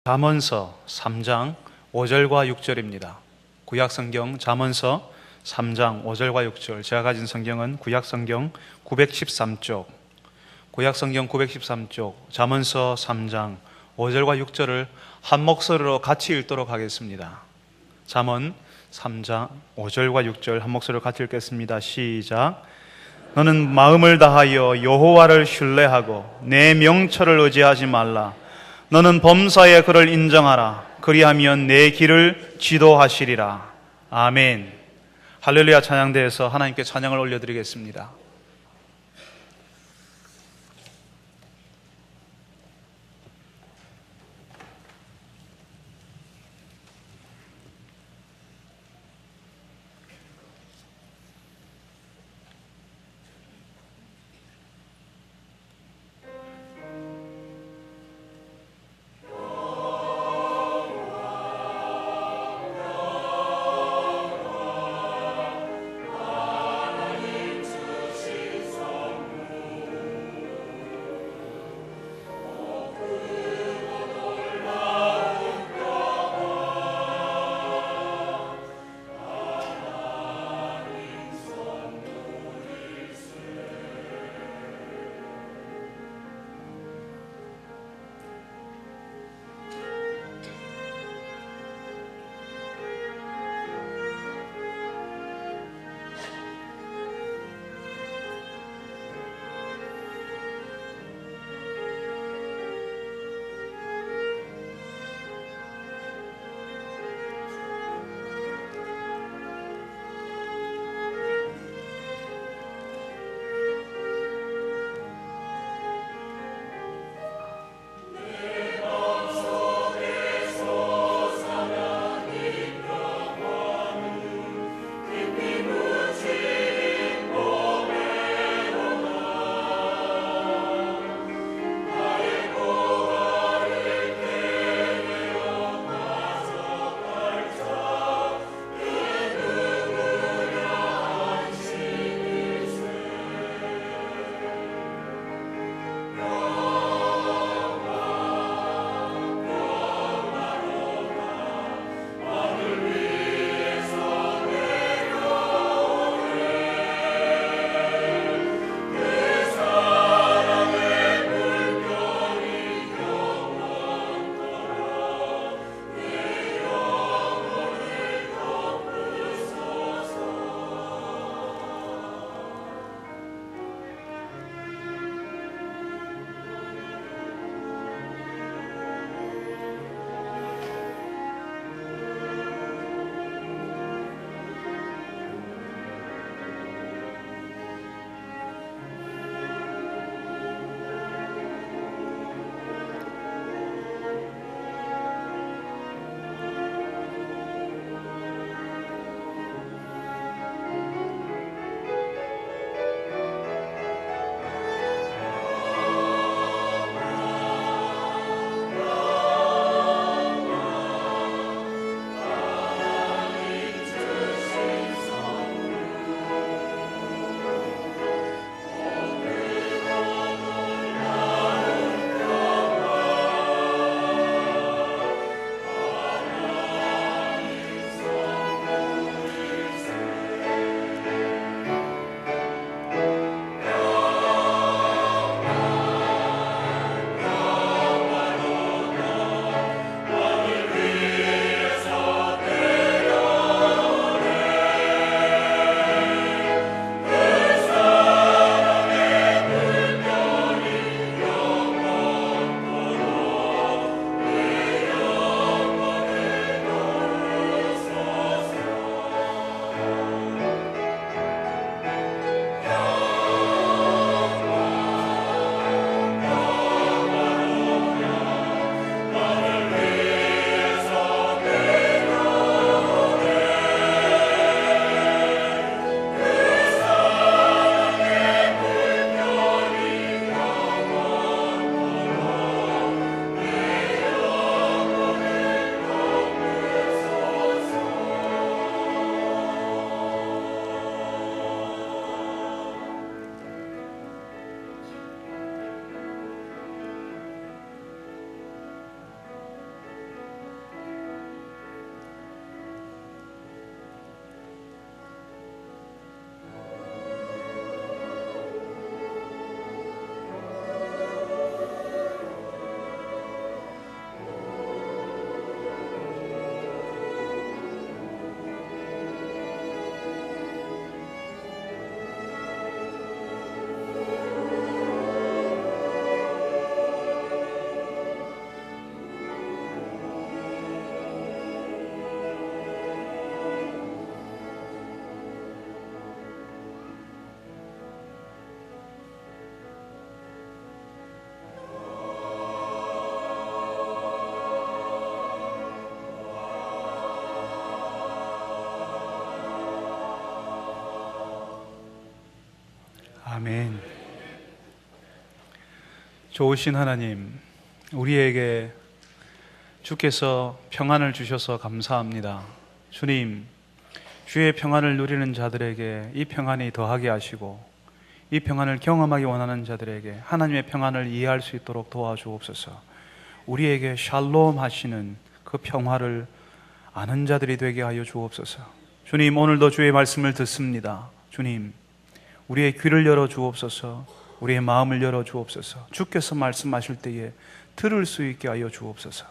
잠언서 3장 5절과 6절입니다. 구약성경 잠언서 3장 5절과 6절. 제가 가진 성경은 구약성경 913쪽, 구약성경 913쪽, 잠언서 3장 5절과 6절을 한 목소리로 같이 읽도록 하겠습니다. 잠언 3장 5절과 6절 한 목소리로 같이 읽겠습니다. 시작. 너는 마음을 다하여 여호와를 신뢰하고 내 명철을 의지하지 말라. 너는 범사에 그를 인정하라. 그리하면 내 길을 지도하시리라. 아멘. 할렐루야. 찬양대에서 하나님께 찬양을 올려드리겠습니다. 아멘. 좋으신 하나님, 우리에게 주께서 평안을 주셔서 감사합니다. 주님, 주의 평안을 누리는 자들에게 이 평안이 더하게 하시고 이 평안을 경험하기 원하는 자들에게 하나님의 평안을 이해할 수 있도록 도와주옵소서. 우리에게 샬롬 하시는 그 평화를 아는 자들이 되게 하여 주옵소서. 주님, 오늘도 주의 말씀을 듣습니다. 주님, 우리의 귀를 열어 주옵소서. 우리의 마음을 열어 주옵소서. 주께서 말씀하실 때에 들을 수 있게 하여 주옵소서.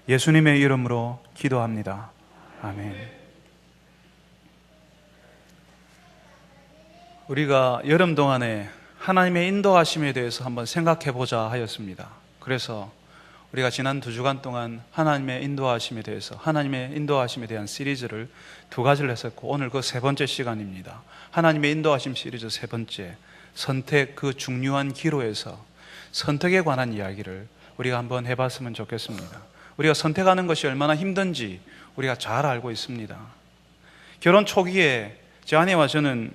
예수님의 이름으로 기도합니다. 아멘. 우리가 여름 동안에 하나님의 인도하심에 대해서 한번 생각해 보자 하였습니다. 그래서 우리가 지난 2주간 동안 하나님의 인도하심에 대한 시리즈를 2가지를 했었고, 오늘 그 3번째 시간입니다. 하나님의 인도하심 시리즈 3번째, 선택, 그 중요한 기로에서 선택에 관한 이야기를 우리가 한번 해봤으면 좋겠습니다. 우리가 선택하는 것이 얼마나 힘든지 우리가 잘 알고 있습니다. 결혼 초기에 제 아내와 저는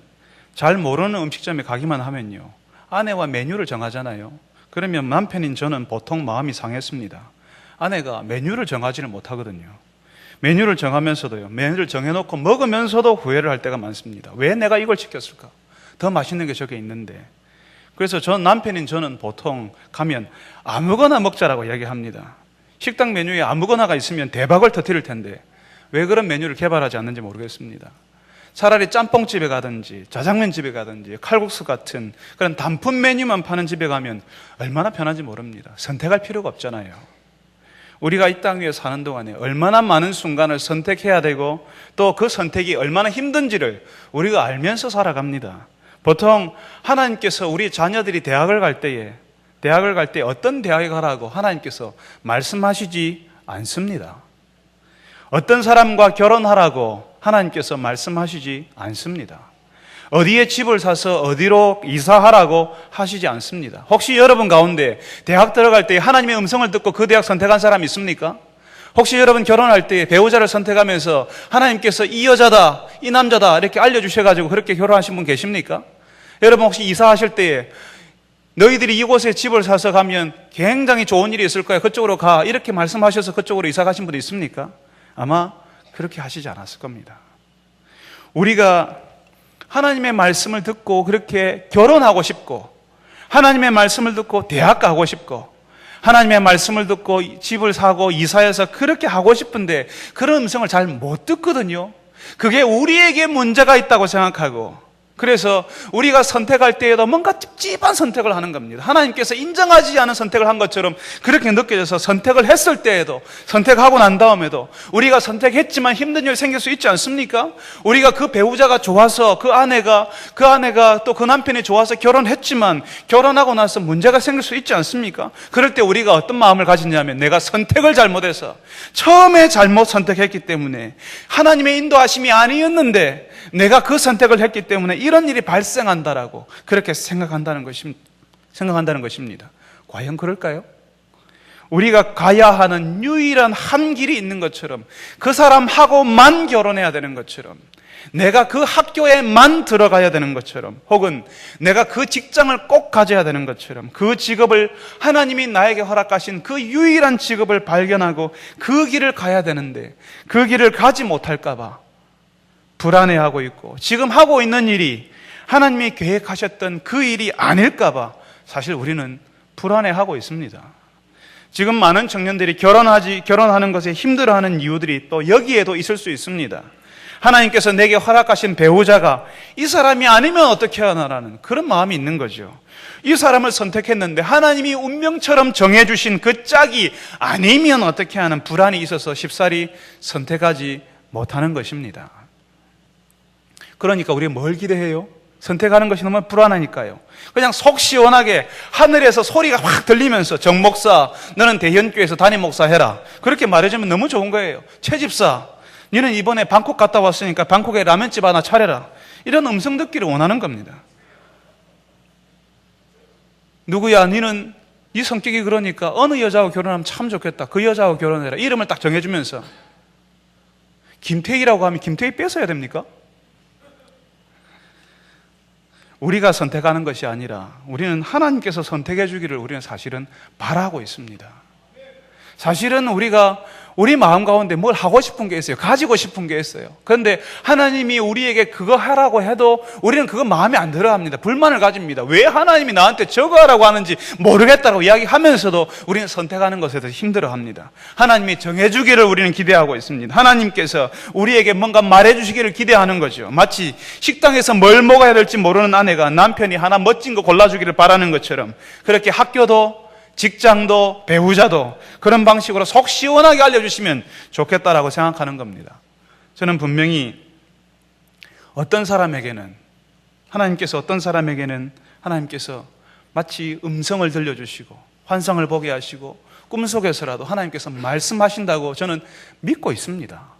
잘 모르는 음식점에 가기만 하면요, 아내와 메뉴를 정하잖아요. 그러면 남편인 저는 보통 마음이 상했습니다. 아내가 메뉴를 정하지를 못하거든요. 메뉴를 정하면서도요, 메뉴를 정해놓고 먹으면서도 후회를 할 때가 많습니다. 왜 내가 이걸 시켰을까? 더 맛있는 게 저게 있는데. 그래서 남편인 저는 보통 가면 아무거나 먹자라고 이야기합니다. 식당 메뉴에 아무거나가 있으면 대박을 터뜨릴 텐데 왜 그런 메뉴를 개발하지 않는지 모르겠습니다. 차라리 짬뽕집에 가든지 자장면집에 가든지 칼국수 같은 그런 단품 메뉴만 파는 집에 가면 얼마나 편한지 모릅니다. 선택할 필요가 없잖아요. 우리가 이 땅 위에 사는 동안에 얼마나 많은 순간을 선택해야 되고 또 그 선택이 얼마나 힘든지를 우리가 알면서 살아갑니다. 보통 하나님께서 우리 자녀들이 대학을 갈 때 어떤 대학에 가라고 하나님께서 말씀하시지 않습니다. 어떤 사람과 결혼하라고 하나님께서 말씀하시지 않습니다. 어디에 집을 사서 어디로 이사하라고 하시지 않습니다. 혹시 여러분 가운데 대학 들어갈 때 하나님의 음성을 듣고 그 대학 선택한 사람 있습니까? 혹시 여러분 결혼할 때 배우자를 선택하면서 하나님께서 이 여자다, 이 남자다 이렇게 알려주셔가지고 그렇게 결혼하신 분 계십니까? 여러분 혹시 이사하실 때에 너희들이 이곳에 집을 사서 가면 굉장히 좋은 일이 있을 거야, 그쪽으로 가, 이렇게 말씀하셔서 그쪽으로 이사 가신 분 있습니까? 아마 그렇게 하시지 않았을 겁니다. 우리가 하나님의 말씀을 듣고 그렇게 결혼하고 싶고, 하나님의 말씀을 듣고 대학 가고 싶고, 하나님의 말씀을 듣고 집을 사고 이사해서 그렇게 하고 싶은데 그런 음성을 잘 못 듣거든요. 그게 우리에게 문제가 있다고 생각하고, 그래서 우리가 선택할 때에도 뭔가 찝찝한 선택을 하는 겁니다. 하나님께서 인정하지 않은 선택을 한 것처럼 그렇게 느껴져서 선택을 했을 때에도, 선택하고 난 다음에도 우리가 선택했지만 힘든 일 생길 수 있지 않습니까? 우리가 그 배우자가 좋아서 그 아내가 또 그 남편이 좋아서 결혼했지만 결혼하고 나서 문제가 생길 수 있지 않습니까? 그럴 때 우리가 어떤 마음을 가지냐면, 내가 선택을 잘못해서 처음에 잘못 선택했기 때문에 하나님의 인도하심이 아니었는데 내가 그 선택을 했기 때문에 이런 일이 발생한다라고 그렇게 생각한다는 것입니다. 과연 그럴까요? 우리가 가야 하는 유일한 한 길이 있는 것처럼, 그 사람하고만 결혼해야 되는 것처럼, 내가 그 학교에만 들어가야 되는 것처럼, 혹은 내가 그 직장을 꼭 가져야 되는 것처럼, 그 직업을 하나님이 나에게 허락하신 그 유일한 직업을 발견하고 그 길을 가야 되는데 그 길을 가지 못할까 봐 불안해하고 있고, 지금 하고 있는 일이 하나님이 계획하셨던 그 일이 아닐까 봐 사실 우리는 불안해하고 있습니다. 지금 많은 청년들이 결혼하는 것에 힘들어하는 이유들이 또 여기에도 있을 수 있습니다. 하나님께서 내게 허락하신 배우자가 이 사람이 아니면 어떻게 하나라는 그런 마음이 있는 거죠. 이 사람을 선택했는데 하나님이 운명처럼 정해주신 그 짝이 아니면 어떻게 하는 불안이 있어서 쉽사리 선택하지 못하는 것입니다. 그러니까 우리가 뭘 기대해요? 선택하는 것이 너무 불안하니까요. 그냥 속 시원하게 하늘에서 소리가 확 들리면서, 정 목사 너는 대현교회에서 담임 목사 해라, 그렇게 말해주면 너무 좋은 거예요. 최 집사 너는 이번에 방콕 갔다 왔으니까 방콕에 라면집 하나 차려라, 이런 음성 듣기를 원하는 겁니다. 누구야, 너는 네 성격이 그러니까 어느 여자하고 결혼하면 참 좋겠다, 그 여자하고 결혼해라, 이름을 딱 정해주면서. 김태희라고 하면 김태희 뺏어야 됩니까? 우리가 선택하는 것이 아니라 우리는 하나님께서 선택해 주기를 우리는 사실은 바라고 있습니다. 사실은 우리가 우리 마음 가운데 뭘 하고 싶은 게 있어요. 가지고 싶은 게 있어요. 그런데 하나님이 우리에게 그거 하라고 해도 우리는 그거 마음에 안 들어 합니다. 불만을 가집니다. 왜 하나님이 나한테 저거 하라고 하는지 모르겠다고 이야기하면서도 우리는 선택하는 것에 대해서 힘들어 합니다. 하나님이 정해주기를 우리는 기대하고 있습니다. 하나님께서 우리에게 뭔가 말해주시기를 기대하는 거죠. 마치 식당에서 뭘 먹어야 될지 모르는 아내가 남편이 하나 멋진 거 골라주기를 바라는 것처럼, 그렇게 학교도 직장도 배우자도 그런 방식으로 속 시원하게 알려주시면 좋겠다라고 생각하는 겁니다. 저는 분명히 어떤 사람에게는 하나님께서 마치 음성을 들려주시고 환상을 보게 하시고 꿈속에서라도 하나님께서 말씀하신다고 저는 믿고 있습니다.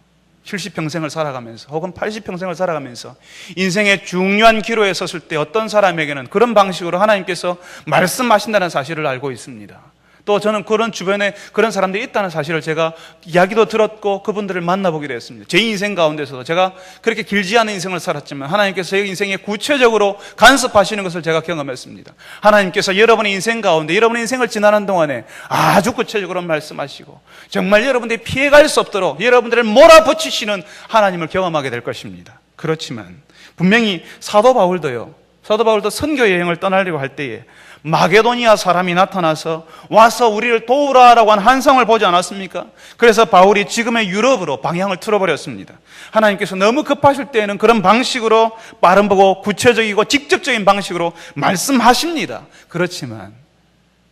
70평생을 살아가면서 혹은 80평생을 살아가면서 인생의 중요한 기로에 섰을 때 어떤 사람에게는 그런 방식으로 하나님께서 말씀하신다는 사실을 알고 있습니다. 또 저는 그런 주변에 그런 사람들이 있다는 사실을 제가 이야기도 들었고 그분들을 만나보기도 했습니다. 제 인생 가운데서도 제가 그렇게 길지 않은 인생을 살았지만 하나님께서 제 인생에 구체적으로 간섭하시는 것을 제가 경험했습니다. 하나님께서 여러분의 인생 가운데 여러분의 인생을 지나는 동안에 아주 구체적으로 말씀하시고 정말 여러분들이 피해갈 수 없도록 여러분들을 몰아붙이시는 하나님을 경험하게 될 것입니다. 그렇지만 분명히 사도 바울도 선교 여행을 떠나려고 할 때에 마게도니아 사람이 나타나서 와서 우리를 도우라라고 한 환상을 보지 않았습니까? 그래서 바울이 지금의 유럽으로 방향을 틀어버렸습니다. 하나님께서 너무 급하실 때에는 그런 방식으로 빠른보고 구체적이고 직접적인 방식으로 말씀하십니다. 그렇지만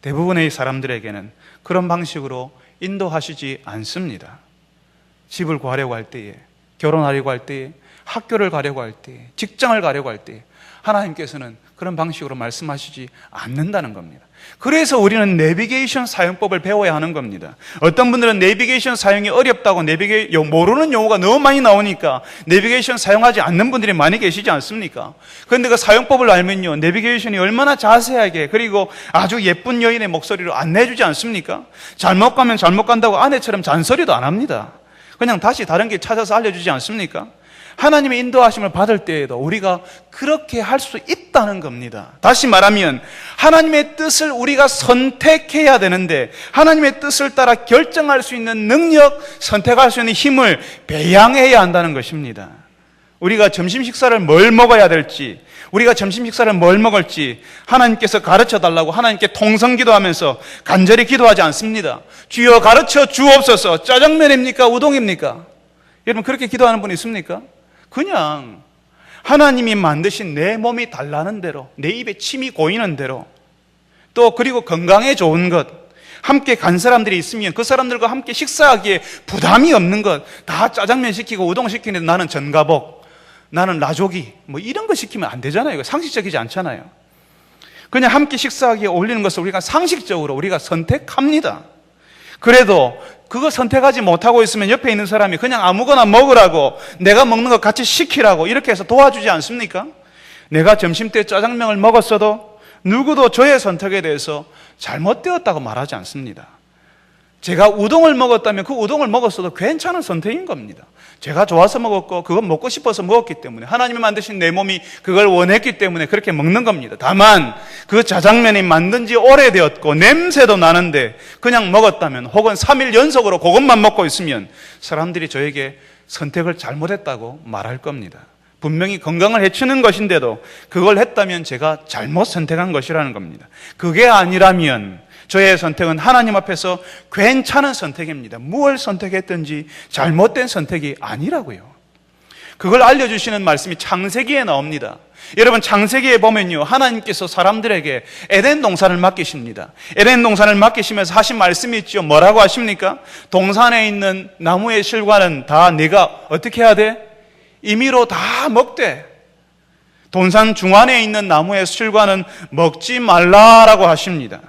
대부분의 사람들에게는 그런 방식으로 인도하시지 않습니다. 집을 구하려고 할 때에, 결혼하려고 할 때에, 학교를 가려고 할 때에, 직장을 가려고 할 때에 하나님께서는 그런 방식으로 말씀하시지 않는다는 겁니다. 그래서 우리는 내비게이션 사용법을 배워야 하는 겁니다. 어떤 분들은 내비게이션 사용이 어렵다고 모르는 용어가 너무 많이 나오니까 내비게이션 사용하지 않는 분들이 많이 계시지 않습니까? 그런데 그 사용법을 알면요, 내비게이션이 얼마나 자세하게 그리고 아주 예쁜 여인의 목소리로 안내해주지 않습니까? 잘못 가면 잘못 간다고 아내처럼 잔소리도 안 합니다. 그냥 다시 다른 길 찾아서 알려주지 않습니까? 하나님의 인도하심을 받을 때에도 우리가 그렇게 할 수 있다는 겁니다. 다시 말하면 하나님의 뜻을 우리가 선택해야 되는데 하나님의 뜻을 따라 결정할 수 있는 능력, 선택할 수 있는 힘을 배양해야 한다는 것입니다. 우리가 점심 식사를 뭘 먹어야 될지, 우리가 점심 식사를 뭘 먹을지 하나님께서 가르쳐 달라고 하나님께 통성기도하면서 간절히 기도하지 않습니다. 주여 가르쳐 주옵소서. 짜장면입니까? 우동입니까? 여러분 그렇게 기도하는 분 있습니까? 그냥 하나님이 만드신 내 몸이 달라는 대로, 내 입에 침이 고이는 대로, 또 그리고 건강에 좋은 것, 함께 간 사람들이 있으면 그 사람들과 함께 식사하기에 부담이 없는 것, 다 짜장면 시키고 우동 시키는데 나는 전가복, 나는 라조기 뭐 이런 거 시키면 안 되잖아요. 이거 상식적이지 않잖아요. 그냥 함께 식사하기에 어울리는 것을 우리가 상식적으로 우리가 선택합니다. 그래도 그거 선택하지 못하고 있으면 옆에 있는 사람이 그냥 아무거나 먹으라고, 내가 먹는 거 같이 시키라고 이렇게 해서 도와주지 않습니까? 내가 점심때 짜장면을 먹었어도 누구도 저의 선택에 대해서 잘못되었다고 말하지 않습니다. 제가 우동을 먹었다면 그 우동을 먹었어도 괜찮은 선택인 겁니다. 제가 좋아서 먹었고 그건 먹고 싶어서 먹었기 때문에, 하나님이 만드신 내 몸이 그걸 원했기 때문에 그렇게 먹는 겁니다. 다만 그 짜장면이 만든 지 오래되었고 냄새도 나는데 그냥 먹었다면, 혹은 3일 연속으로 그것만 먹고 있으면 사람들이 저에게 선택을 잘못했다고 말할 겁니다. 분명히 건강을 해치는 것인데도 그걸 했다면 제가 잘못 선택한 것이라는 겁니다. 그게 아니라면 저의 선택은 하나님 앞에서 괜찮은 선택입니다. 무엇을 선택했든지 잘못된 선택이 아니라고요. 그걸 알려주시는 말씀이 창세기에 나옵니다. 여러분 창세기에 보면요, 하나님께서 사람들에게 에덴 동산을 맡기십니다. 에덴 동산을 맡기시면서 하신 말씀이 있죠. 뭐라고 하십니까? 동산에 있는 나무의 실과는 다 네가 어떻게 해야 돼? 임의로 다 먹되 동산 중앙에 있는 나무의 실과는 먹지 말라라고 하십니다.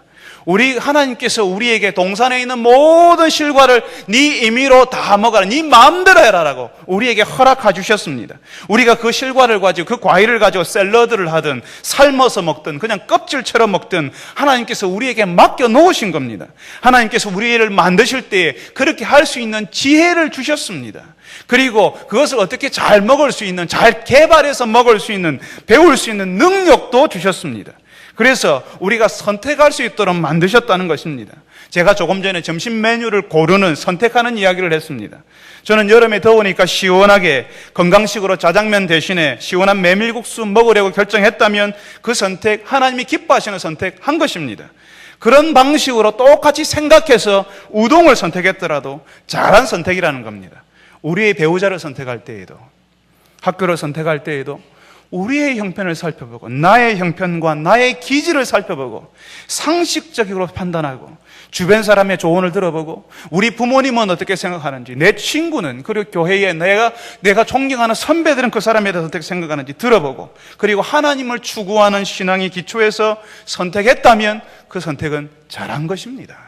우리 하나님께서 우리에게 동산에 있는 모든 실과를 네 임의로 다 먹어라, 네 마음대로 해라라고 우리에게 허락해 주셨습니다. 우리가 그 실과를 가지고, 그 과일을 가지고 샐러드를 하든 삶아서 먹든 그냥 껍질처럼 먹든 하나님께서 우리에게 맡겨 놓으신 겁니다. 하나님께서 우리를 만드실 때 그렇게 할 수 있는 지혜를 주셨습니다. 그리고 그것을 어떻게 잘 먹을 수 있는, 잘 개발해서 먹을 수 있는, 배울 수 있는 능력도 주셨습니다. 그래서 우리가 선택할 수 있도록 만드셨다는 것입니다. 제가 조금 전에 점심 메뉴를 고르는, 선택하는 이야기를 했습니다. 저는 여름에 더우니까 시원하게 건강식으로 짜장면 대신에 시원한 메밀국수 먹으려고 결정했다면 그 선택, 하나님이 기뻐하시는 선택한 것입니다. 그런 방식으로 똑같이 생각해서 우동을 선택했더라도 잘한 선택이라는 겁니다. 우리의 배우자를 선택할 때에도, 학교를 선택할 때에도 우리의 형편을 살펴보고 나의 형편과 나의 기질을 살펴보고 상식적으로 판단하고 주변 사람의 조언을 들어보고 우리 부모님은 어떻게 생각하는지, 내 친구는, 그리고 교회에 내가 존경하는 선배들은 그 사람에 대해서 어떻게 생각하는지 들어보고, 그리고 하나님을 추구하는 신앙의 기초에서 선택했다면 그 선택은 잘한 것입니다.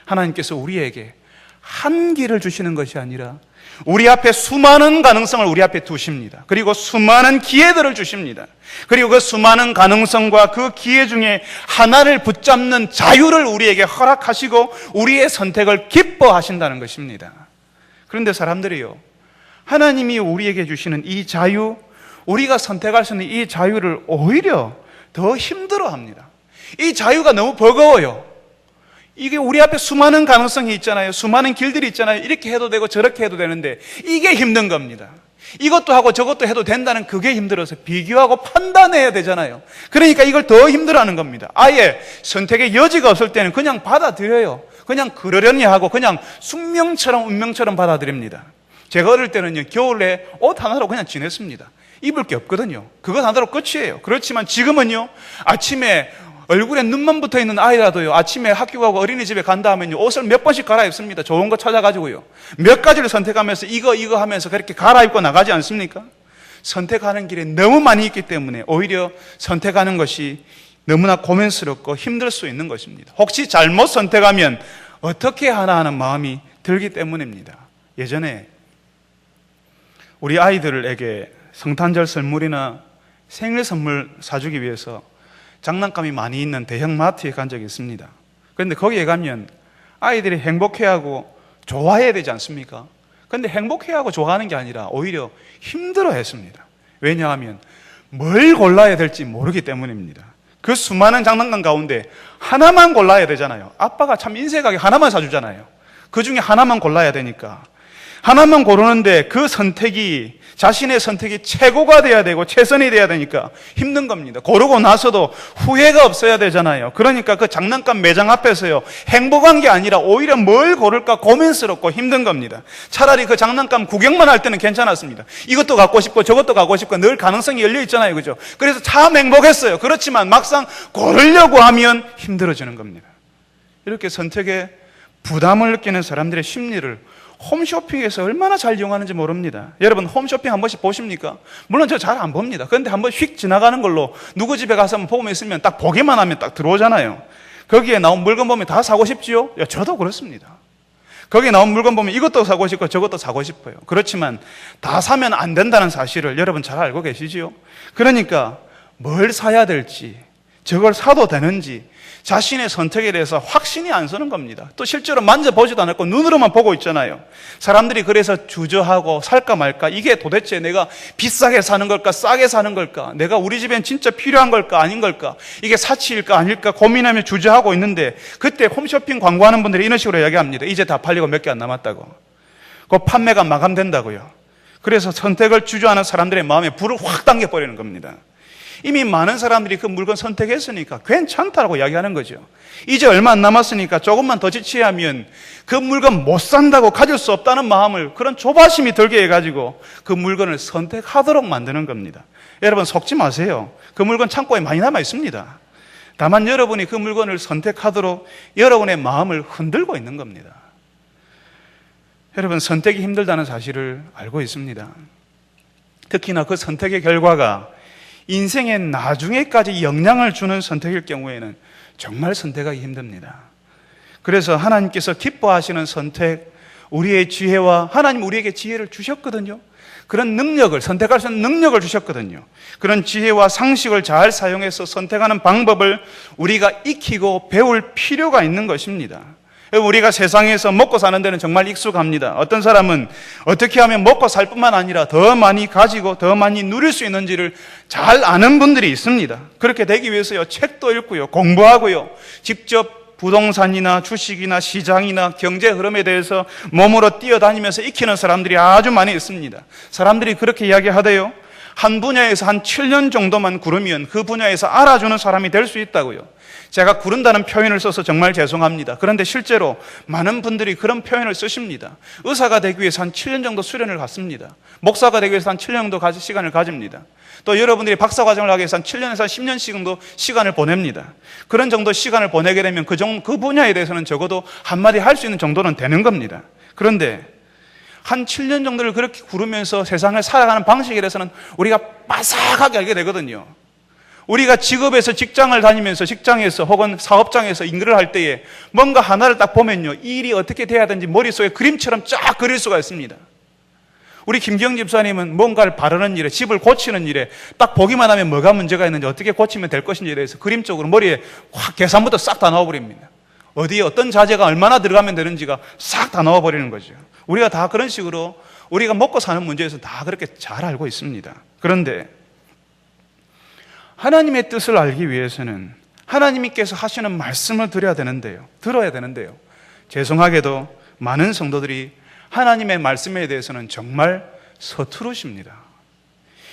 하나님께서 우리에게 한 길을 주시는 것이 아니라 우리 앞에 수많은 가능성을 우리 앞에 두십니다. 그리고 수많은 기회들을 주십니다. 그리고 그 수많은 가능성과 그 기회 중에 하나를 붙잡는 자유를 우리에게 허락하시고 우리의 선택을 기뻐하신다는 것입니다. 그런데 사람들이요, 하나님이 우리에게 주시는 이 자유, 우리가 선택할 수 있는 이 자유를 오히려 더 힘들어합니다. 이 자유가 너무 버거워요. 이게 우리 앞에 수많은 가능성이 있잖아요. 수많은 길들이 있잖아요. 이렇게 해도 되고 저렇게 해도 되는데 이게 힘든 겁니다. 이것도 하고 저것도 해도 된다는 그게 힘들어서 비교하고 판단해야 되잖아요. 그러니까 이걸 더 힘들어하는 겁니다. 아예 선택의 여지가 없을 때는 그냥 받아들여요. 그냥 그러려니 하고 그냥 숙명처럼 운명처럼 받아들입니다. 제가 어릴 때는요, 겨울에 옷 하나로 그냥 지냈습니다. 입을 게 없거든요. 그것 하나로 끝이에요. 그렇지만 지금은요, 아침에 얼굴에 눈만 붙어 있는 아이라도요, 아침에 학교 가고 어린이집에 간다 하면요, 옷을 몇 번씩 갈아입습니다. 좋은 거 찾아가지고요. 몇 가지를 선택하면서 이거 하면서 그렇게 갈아입고 나가지 않습니까? 선택하는 길에 너무 많이 있기 때문에 오히려 선택하는 것이 너무나 고민스럽고 힘들 수 있는 것입니다. 혹시 잘못 선택하면 어떻게 하나 하는 마음이 들기 때문입니다. 예전에 우리 아이들에게 성탄절 선물이나 생일 선물 사주기 위해서 장난감이 많이 있는 대형 마트에 간 적이 있습니다. 그런데 거기에 가면 아이들이 행복해하고 좋아해야 되지 않습니까? 그런데 행복해하고 좋아하는 게 아니라 오히려 힘들어했습니다. 왜냐하면 뭘 골라야 될지 모르기 때문입니다. 그 수많은 장난감 가운데 하나만 골라야 되잖아요. 아빠가 참 인색하게 하나만 사주잖아요. 그 중에 하나만 골라야 되니까 하나만 고르는데 그 선택이, 자신의 선택이 최고가 돼야 되고 최선이 돼야 되니까 힘든 겁니다. 고르고 나서도 후회가 없어야 되잖아요. 그러니까 그 장난감 매장 앞에서요, 행복한 게 아니라 오히려 뭘 고를까 고민스럽고 힘든 겁니다. 차라리 그 장난감 구경만 할 때는 괜찮았습니다. 이것도 갖고 싶고 저것도 갖고 싶고 늘 가능성이 열려 있잖아요. 그죠? 그래서 참 행복했어요. 그렇지만 막상 고르려고 하면 힘들어지는 겁니다. 이렇게 선택에 부담을 느끼는 사람들의 심리를 홈쇼핑에서 얼마나 잘 이용하는지 모릅니다. 여러분 홈쇼핑 한 번씩 보십니까? 물론 저 잘 안 봅니다. 그런데 한번 휙 지나가는 걸로 누구 집에 가서 한번 보면 있으면 딱 보기만 하면 딱 들어오잖아요. 거기에 나온 물건 보면 다 사고 싶지요? 저도 그렇습니다. 거기에 나온 물건 보면 이것도 사고 싶고 저것도 사고 싶어요. 그렇지만 다 사면 안 된다는 사실을 여러분 잘 알고 계시지요? 그러니까 뭘 사야 될지, 저걸 사도 되는지 자신의 선택에 대해서 확신이 안 서는 겁니다. 또 실제로 만져보지도 않았고 눈으로만 보고 있잖아요. 사람들이 그래서 주저하고 살까 말까, 이게 도대체 내가 비싸게 사는 걸까 싸게 사는 걸까, 내가 우리 집엔 진짜 필요한 걸까 아닌 걸까, 이게 사치일까 아닐까 고민하며 주저하고 있는데, 그때 홈쇼핑 광고하는 분들이 이런 식으로 이야기합니다. 이제 다 팔리고 몇 개 안 남았다고. 그 판매가 마감된다고요. 그래서 선택을 주저하는 사람들의 마음에 불을 확 당겨버리는 겁니다. 이미 많은 사람들이 그 물건 선택했으니까 괜찮다라고 이야기하는 거죠. 이제 얼마 안 남았으니까 조금만 더 지체하면 그 물건 못 산다고, 가질 수 없다는 마음을, 그런 조바심이 들게 해가지고 그 물건을 선택하도록 만드는 겁니다. 여러분 속지 마세요. 그 물건 창고에 많이 남아 있습니다. 다만 여러분이 그 물건을 선택하도록 여러분의 마음을 흔들고 있는 겁니다. 여러분 선택이 힘들다는 사실을 알고 있습니다. 특히나 그 선택의 결과가 인생의 나중에까지 영향을 주는 선택일 경우에는 정말 선택하기 힘듭니다. 그래서 하나님께서 기뻐하시는 선택, 우리의 지혜와, 하나님 우리에게 지혜를 주셨거든요. 그런 능력을, 선택할 수 있는 능력을 주셨거든요. 그런 지혜와 상식을 잘 사용해서 선택하는 방법을 우리가 익히고 배울 필요가 있는 것입니다. 우리가 세상에서 먹고 사는 데는 정말 익숙합니다. 어떤 사람은 어떻게 하면 먹고 살 뿐만 아니라 더 많이 가지고 더 많이 누릴 수 있는지를 잘 아는 분들이 있습니다. 그렇게 되기 위해서요, 책도 읽고요, 공부하고요, 직접 부동산이나 주식이나 시장이나 경제 흐름에 대해서 몸으로 뛰어다니면서 익히는 사람들이 아주 많이 있습니다. 사람들이 그렇게 이야기하대요. 한 분야에서 한 7년 정도만 구르면 그 분야에서 알아주는 사람이 될 수 있다고요. 제가 구른다는 표현을 써서 정말 죄송합니다. 그런데 실제로 많은 분들이 그런 표현을 쓰십니다. 의사가 되기 위해서 한 7년 정도 수련을 갖습니다. 목사가 되기 위해서 한 7년 정도 시간을 가집니다. 또 여러분들이 박사과정을 하기 위해서 한 7년에서 한 10년씩 정도 시간을 보냅니다. 그런 정도 시간을 보내게 되면 그 분야에 대해서는 적어도 한마디 할 수 있는 정도는 되는 겁니다. 그런데 한 7년 정도를 그렇게 구르면서 세상을 살아가는 방식에 대해서는 우리가 빠삭하게 알게 되거든요. 우리가 직업에서 직장을 다니면서 직장에서 혹은 사업장에서 일을 할 때에 뭔가 하나를 딱 보면요, 이 일이 어떻게 돼야 되는지 머릿속에 그림처럼 쫙 그릴 수가 있습니다. 우리 김경 집사님은 뭔가를 바르는 일에, 집을 고치는 일에 딱 보기만 하면 뭐가 문제가 있는지, 어떻게 고치면 될 것인지에 대해서 그림적으로 머리에 확 계산부터 싹 다 넣어버립니다. 어디에 어떤 자재가 얼마나 들어가면 되는지가 싹 다 넣어버리는 거죠. 우리가 다 그런 식으로 우리가 먹고 사는 문제에서 다 그렇게 잘 알고 있습니다. 그런데 하나님의 뜻을 알기 위해서는 하나님께서 하시는 말씀을 들어야 되는데요. 죄송하게도 많은 성도들이 하나님의 말씀에 대해서는 정말 서투르십니다.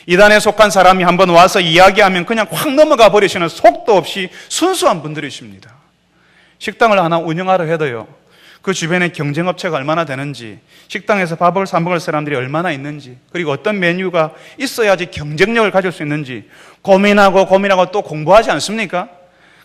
이단에 속한 사람이 한번 와서 이야기하면 그냥 확 넘어가 버리시는 속도 없이 순수한 분들이십니다. 식당을 하나 운영하려 해도요, 그 주변에 경쟁업체가 얼마나 되는지, 식당에서 밥을 사 먹을 사람들이 얼마나 있는지, 그리고 어떤 메뉴가 있어야지 경쟁력을 가질 수 있는지 고민하고 또 공부하지 않습니까?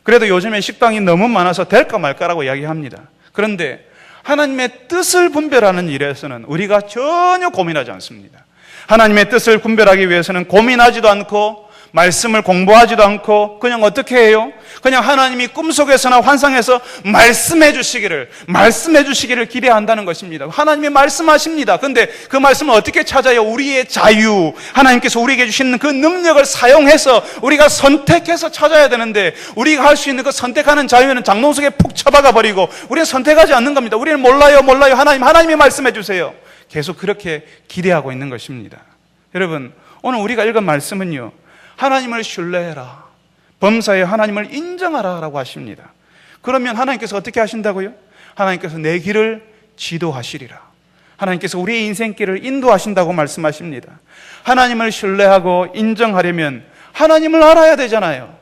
그래도 요즘에 식당이 너무 많아서 될까 말까라고 이야기합니다. 그런데 하나님의 뜻을 분별하는 일에서는 우리가 전혀 고민하지 않습니다. 하나님의 뜻을 분별하기 위해서는 고민하지도 않고 말씀을 공부하지도 않고 그냥 어떻게 해요? 그냥 하나님이 꿈속에서나 환상에서 말씀해 주시기를 기대한다는 것입니다. 하나님이 말씀하십니다. 근데 그 말씀을 어떻게 찾아요? 우리의 자유, 하나님께서 우리에게 주시는 그 능력을 사용해서 우리가 선택해서 찾아야 되는데, 우리가 할 수 있는 그 선택하는 자유는 장롱 속에 푹 처박아 버리고 우리는 선택하지 않는 겁니다. 우리는 몰라요. 하나님이 말씀해 주세요. 계속 그렇게 기대하고 있는 것입니다. 여러분, 오늘 우리가 읽은 말씀은요, 하나님을 신뢰해라, 범사에 하나님을 인정하라 라고 하십니다. 그러면 하나님께서 어떻게 하신다고요? 하나님께서 내 길을 지도하시리라. 하나님께서 우리의 인생길을 인도하신다고 말씀하십니다. 하나님을 신뢰하고 인정하려면 하나님을 알아야 되잖아요.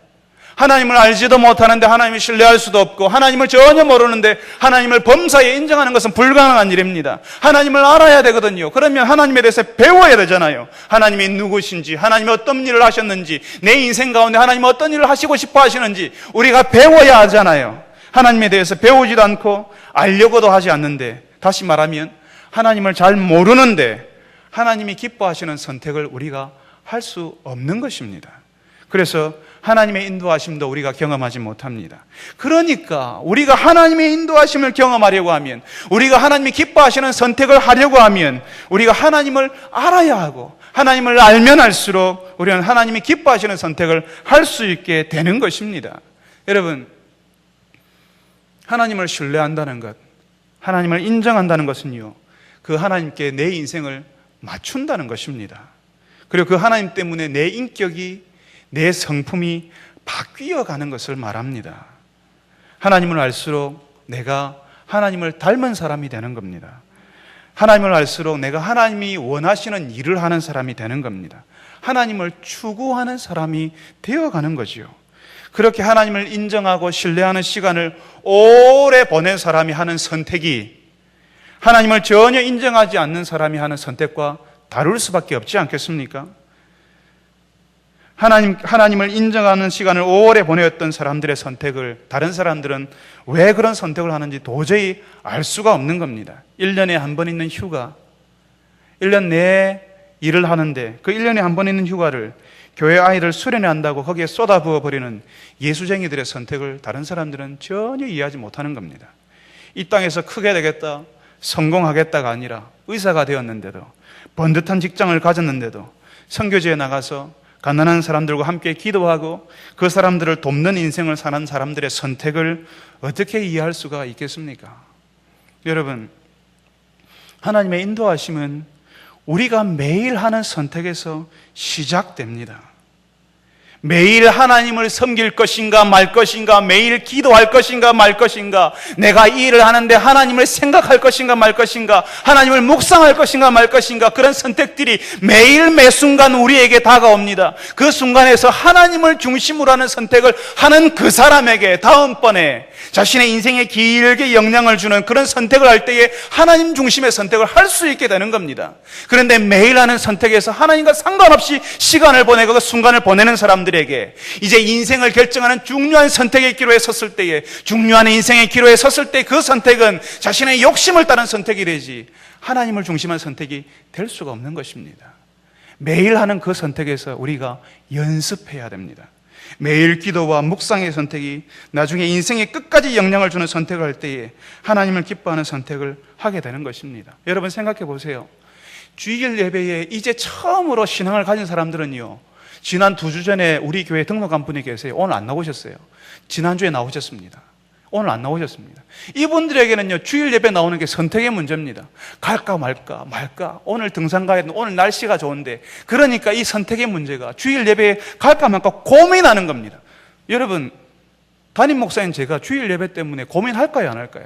하나님을 알지도 못하는데 하나님을 신뢰할 수도 없고, 하나님을 전혀 모르는데 하나님을 범사에 인정하는 것은 불가능한 일입니다. 하나님을 알아야 되거든요. 그러면 하나님에 대해서 배워야 되잖아요. 하나님이 누구신지, 하나님이 어떤 일을 하셨는지, 내 인생 가운데 하나님이 어떤 일을 하시고 싶어 하시는지 우리가 배워야 하잖아요. 하나님에 대해서 배우지도 않고 알려고도 하지 않는데, 다시 말하면 하나님을 잘 모르는데 하나님이 기뻐하시는 선택을 우리가 할 수 없는 것입니다. 그래서 하나님의 인도하심도 우리가 경험하지 못합니다. 그러니까 우리가 하나님의 인도하심을 경험하려고 하면, 우리가 하나님이 기뻐하시는 선택을 하려고 하면 우리가 하나님을 알아야 하고, 하나님을 알면 알수록 우리는 하나님이 기뻐하시는 선택을 할 수 있게 되는 것입니다. 여러분, 하나님을 신뢰한다는 것, 하나님을 인정한다는 것은요, 그 하나님께 내 인생을 맞춘다는 것입니다. 그리고 그 하나님 때문에 내 인격이, 내 성품이 바뀌어가는 것을 말합니다. 하나님을 알수록 내가 하나님을 닮은 사람이 되는 겁니다. 하나님을 알수록 내가 하나님이 원하시는 일을 하는 사람이 되는 겁니다. 하나님을 추구하는 사람이 되어가는 거지요. 그렇게 하나님을 인정하고 신뢰하는 시간을 오래 보낸 사람이 하는 선택이 하나님을 전혀 인정하지 않는 사람이 하는 선택과 다를 수밖에 없지 않겠습니까? 하나님을 인정하는 시간을 오래 보내었던 사람들의 선택을 다른 사람들은 왜 그런 선택을 하는지 도저히 알 수가 없는 겁니다. 1년에 한 번 있는 휴가, 1년 내에 일을 하는데 그 1년에 한 번 있는 휴가를 교회 아이를 수련회 한다고 거기에 쏟아부어 버리는 예수쟁이들의 선택을 다른 사람들은 전혀 이해하지 못하는 겁니다. 이 땅에서 크게 되겠다, 성공하겠다가 아니라 의사가 되었는데도, 번듯한 직장을 가졌는데도 선교지에 나가서 가난한 사람들과 함께 기도하고 그 사람들을 돕는 인생을 사는 사람들의 선택을 어떻게 이해할 수가 있겠습니까? 여러분, 하나님의 인도하심은 우리가 매일 하는 선택에서 시작됩니다. 매일 하나님을 섬길 것인가 말 것인가, 매일 기도할 것인가 말 것인가, 내가 이 일을 하는데 하나님을 생각할 것인가 말 것인가, 하나님을 묵상할 것인가 말 것인가, 그런 선택들이 매일 매 순간 우리에게 다가옵니다. 그 순간에서 하나님을 중심으로 하는 선택을 하는 그 사람에게 다음번에 자신의 인생에 길게 영향을 주는 그런 선택을 할 때에 하나님 중심의 선택을 할 수 있게 되는 겁니다. 그런데 매일 하는 선택에서 하나님과 상관없이 시간을 보내고 그 순간을 보내는 사람들에게 이제 인생을 결정하는 중요한 선택의 기로에 섰을 때에, 중요한 인생의 기로에 섰을 때 그 선택은 자신의 욕심을 따른 선택이 되지 하나님을 중심한 선택이 될 수가 없는 것입니다. 매일 하는 그 선택에서 우리가 연습해야 됩니다. 매일 기도와 묵상의 선택이 나중에 인생의 끝까지 영향을 주는 선택을 할 때에 하나님을 기뻐하는 선택을 하게 되는 것입니다. 여러분 생각해 보세요. 주일 예배에 이제 처음으로 신앙을 가진 사람들은요, 지난 2주 전에 우리 교회 등록한 분이 계세요. 오늘 안 나오셨어요. 지난주에 나오셨습니다. 오늘 안 나오셨습니다. 이분들에게는요, 주일 예배 나오는 게 선택의 문제입니다. 갈까 말까. 오늘 등산 가야 되는데 오늘 날씨가 좋은데, 그러니까 이 선택의 문제가 주일 예배에 갈까 말까 고민하는 겁니다. 여러분, 담임 목사인 제가 주일 예배 때문에 고민할까요, 안 할까요?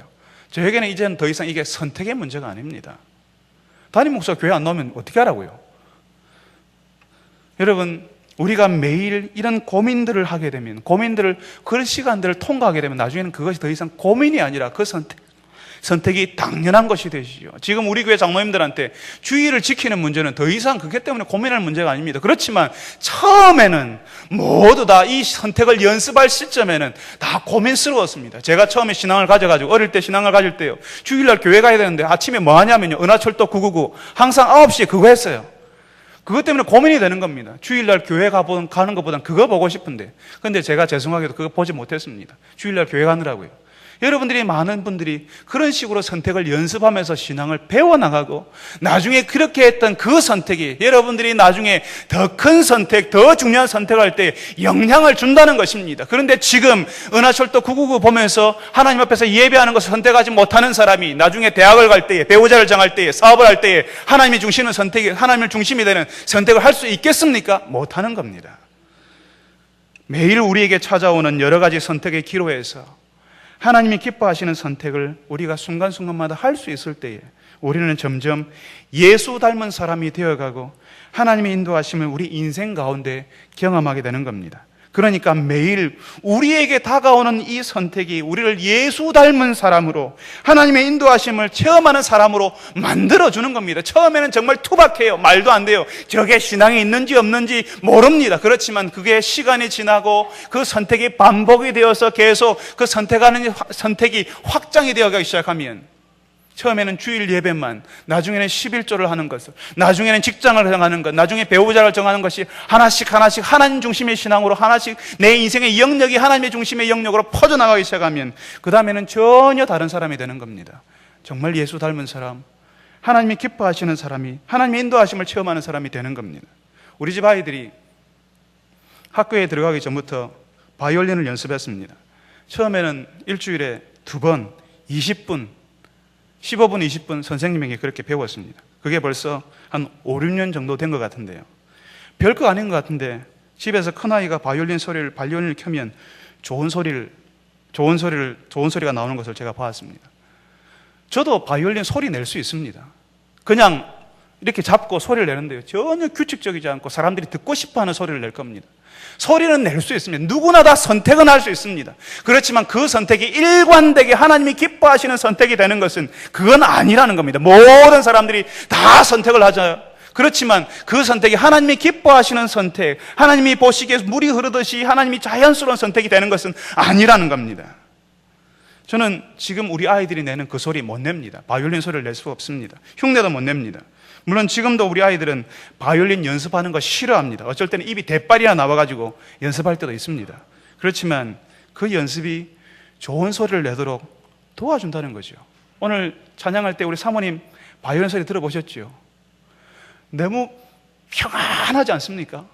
저에게는 이제는 더 이상 이게 선택의 문제가 아닙니다. 담임 목사 교회 안 나오면 어떻게 하라고요? 여러분, 우리가 매일 이런 고민들을 하게 되면, 그런 시간들을 통과하게 되면 나중에는 그것이 더 이상 고민이 아니라 그 선택이 당연한 것이 되시죠. 지금 우리 교회 장로님들한테 주의를 지키는 문제는 더 이상 그것 때문에 고민할 문제가 아닙니다. 그렇지만 처음에는 모두 다 이 선택을 연습할 시점에는 다 고민스러웠습니다. 제가 처음에 신앙을 가져가지고, 어릴 때 신앙을 가질 때요, 주일날 교회 가야 되는데 아침에 뭐 하냐면요, 은하철도 999 항상 9시에 그거 했어요. 그것 때문에 고민이 되는 겁니다. 주일날 교회 가는 것보단 그거 보고 싶은데, 근데 제가 죄송하게도 그거 보지 못했습니다. 주일날 교회 가느라고요. 여러분들이, 많은 분들이 그런 식으로 선택을 연습하면서 신앙을 배워나가고, 나중에 그렇게 했던 그 선택이 여러분들이 나중에 더 큰 선택, 더 중요한 선택을 할 때 영향을 준다는 것입니다. 그런데 지금 은하철도 999 보면서 하나님 앞에서 예배하는 것을 선택하지 못하는 사람이 나중에 대학을 갈 때에, 배우자를 정할 때에, 사업을 할 때에 하나님이 중심의 선택이, 하나님을 중심이 되는 선택을 할 수 있겠습니까? 못하는 겁니다. 매일 우리에게 찾아오는 여러 가지 선택의 기로에서 하나님이 기뻐하시는 선택을 우리가 순간순간마다 할 수 있을 때에 우리는 점점 예수 닮은 사람이 되어가고 하나님의 인도하심을 우리 인생 가운데 경험하게 되는 겁니다. 그러니까 매일 우리에게 다가오는 이 선택이 우리를 예수 닮은 사람으로, 하나님의 인도하심을 체험하는 사람으로 만들어주는 겁니다. 처음에는 정말 투박해요. 말도 안 돼요. 저게 신앙이 있는지 없는지 모릅니다. 그렇지만 그게 시간이 지나고 그 선택이 반복이 되어서 계속 그 선택이 확장이 되어가기 시작하면, 처음에는 주일 예배만, 나중에는 11조를 하는 것을, 나중에는 직장을 정하는 것, 나중에 배우자를 정하는 것이 하나씩 하나님 중심의 신앙으로, 하나씩 내 인생의 영역이 하나님의 중심의 영역으로 퍼져나가기 시작하면 그 다음에는 전혀 다른 사람이 되는 겁니다. 정말 예수 닮은 사람, 하나님이 기뻐하시는 사람이, 하나님의 인도하심을 체험하는 사람이 되는 겁니다. 우리 집 아이들이 학교에 들어가기 전부터 바이올린을 연습했습니다. 처음에는 일주일에 2번 20분 15분, 20분 선생님에게 그렇게 배웠습니다. 그게 벌써 한 5, 6년 정도 된 것 같은데요. 별거 아닌 것 같은데 집에서 큰아이가 바이올린을 켜면 좋은 소리가 나오는 것을 제가 봤습니다. 저도 바이올린 소리 낼 수 있습니다. 그냥 이렇게 잡고 소리를 내는데요, 전혀 규칙적이지 않고 사람들이 듣고 싶어하는 소리를 낼 겁니다. 소리는 낼 수 있습니다. 누구나 다 선택은 할 수 있습니다. 그렇지만 그 선택이 일관되게 하나님이 기뻐하시는 선택이 되는 것은 그건 아니라는 겁니다. 모든 사람들이 다 선택을 하죠. 그렇지만 그 선택이 하나님이 기뻐하시는 선택, 하나님이 보시기에 물이 흐르듯이 하나님이 자연스러운 선택이 되는 것은 아니라는 겁니다. 저는 지금 우리 아이들이 내는 그 소리 못 냅니다. 바이올린 소리를 낼 수 없습니다. 흉내도 못 냅니다. 물론 지금도 우리 아이들은 바이올린 연습하는 거 싫어합니다. 어쩔 때는 입이 대빨이나 나와가지고 연습할 때도 있습니다. 그렇지만 그 연습이 좋은 소리를 내도록 도와준다는 거죠. 오늘 찬양할 때 우리 사모님 바이올린 소리 들어보셨죠? 너무 평안하지 않습니까?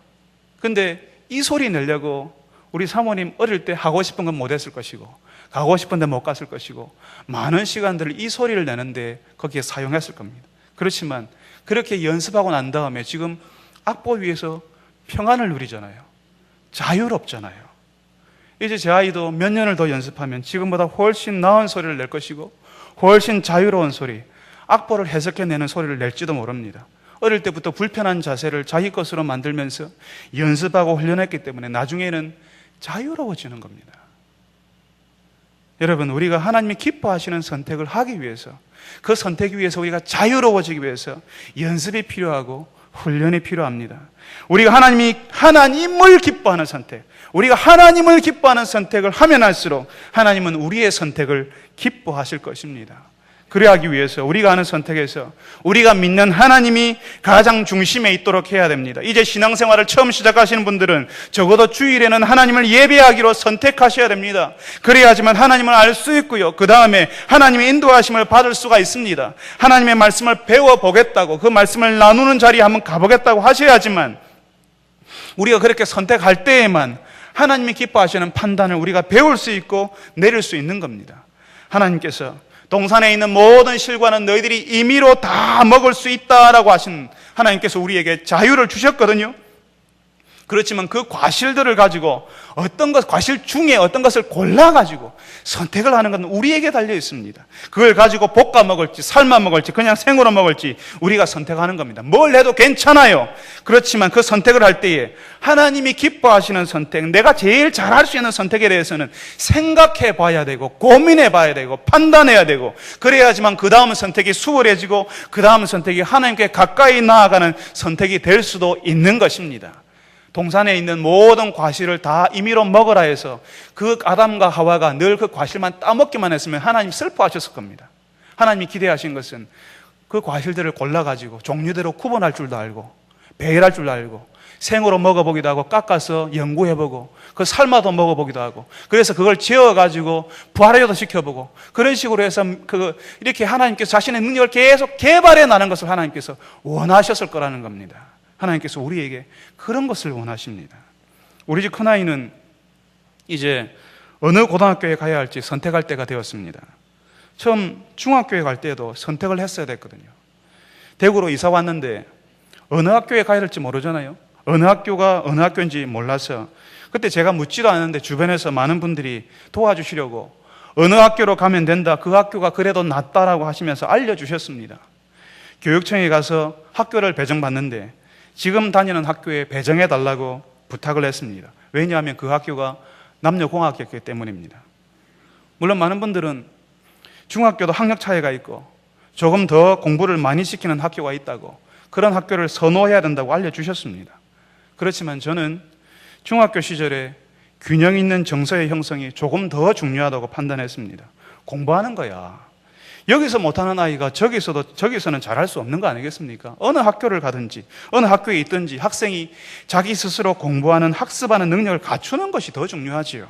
근데 이 소리 내려고 우리 사모님 어릴 때 하고 싶은 건 못했을 것이고, 가고 싶은데 못 갔을 것이고 많은 시간들을 이 소리를 내는데 거기에 사용했을 겁니다. 그렇지만 그렇게 연습하고 난 다음에 지금 악보 위에서 평안을 누리잖아요. 자유롭잖아요. 이제 제 아이도 몇 년을 더 연습하면 지금보다 훨씬 나은 소리를 낼 것이고 훨씬 자유로운 소리, 악보를 해석해내는 소리를 낼지도 모릅니다. 어릴 때부터 불편한 자세를 자기 것으로 만들면서 연습하고 훈련했기 때문에 나중에는 자유로워지는 겁니다. 여러분, 우리가 하나님이 기뻐하시는 선택을 하기 위해서, 그 선택 위해서 우리가 자유로워지기 위해서 연습이 필요하고 훈련이 필요합니다. 우리가 하나님을 기뻐하는 선택, 우리가 하나님을 기뻐하는 선택을 하면 할수록 하나님은 우리의 선택을 기뻐하실 것입니다. 그래야 하기 위해서 우리가 하는 선택에서 우리가 믿는 하나님이 가장 중심에 있도록 해야 됩니다. 이제 신앙생활을 처음 시작하시는 분들은 적어도 주일에는 하나님을 예배하기로 선택하셔야 됩니다. 그래야지만 하나님을 알 수 있고요, 그 다음에 하나님의 인도하심을 받을 수가 있습니다. 하나님의 말씀을 배워보겠다고, 그 말씀을 나누는 자리에 한번 가보겠다고 하셔야지만 우리가 그렇게 선택할 때에만 하나님이 기뻐하시는 판단을 우리가 배울 수 있고 내릴 수 있는 겁니다. 하나님께서 동산에 있는 모든 실과는 너희들이 임의로 다 먹을 수 있다라고 하신 하나님께서 우리에게 자유를 주셨거든요. 그렇지만 그 과실들을 가지고 과실 중에 어떤 것을 골라가지고 선택을 하는 건 우리에게 달려 있습니다. 그걸 가지고 볶아 먹을지 삶아 먹을지 그냥 생으로 먹을지 우리가 선택하는 겁니다. 뭘 해도 괜찮아요. 그렇지만 그 선택을 할 때에 하나님이 기뻐하시는 선택, 내가 제일 잘할 수 있는 선택에 대해서는 생각해 봐야 되고 고민해 봐야 되고 판단해야 되고, 그래야지만 그 다음 선택이 수월해지고 그 다음 선택이 하나님께 가까이 나아가는 선택이 될 수도 있는 것입니다. 동산에 있는 모든 과실을 다 임의로 먹으라 해서 그 아담과 하와가 늘 그 과실만 따먹기만 했으면 하나님 슬퍼하셨을 겁니다. 하나님이 기대하신 것은 그 과실들을 골라가지고 종류대로 구분할 줄도 알고 배열할 줄도 알고 생으로 먹어보기도 하고 깎아서 연구해보고 그 삶아도 먹어보기도 하고, 그래서 그걸 지어가지고 부활해도 시켜보고 그런 식으로 해서 이렇게 하나님께서 자신의 능력을 계속 개발해 나가는 것을 하나님께서 원하셨을 거라는 겁니다. 하나님께서 우리에게 그런 것을 원하십니다. 우리 집 큰아이는 이제 어느 고등학교에 가야 할지 선택할 때가 되었습니다. 처음 중학교에 갈 때도 선택을 했어야 됐거든요. 대구로 이사 왔는데 어느 학교에 가야 할지 모르잖아요. 어느 학교가 어느 학교인지 몰라서 그때 제가 묻지도 않았는데 주변에서 많은 분들이 도와주시려고 어느 학교로 가면 된다, 그 학교가 그래도 낫다라고 하시면서 알려주셨습니다. 교육청에 가서 학교를 배정받는데 지금 다니는 학교에 배정해달라고 부탁을 했습니다. 왜냐하면 그 학교가 남녀공학이었기 때문입니다. 물론 많은 분들은 중학교도 학력 차이가 있고 조금 더 공부를 많이 시키는 학교가 있다고 그런 학교를 선호해야 된다고 알려주셨습니다. 그렇지만 저는 중학교 시절에 균형 있는 정서의 형성이 조금 더 중요하다고 판단했습니다. 공부하는 거야. 여기서 못하는 아이가 저기서는 잘할 수 없는 거 아니겠습니까? 어느 학교를 가든지 어느 학교에 있든지 학생이 자기 스스로 공부하는 학습하는 능력을 갖추는 것이 더 중요하지요.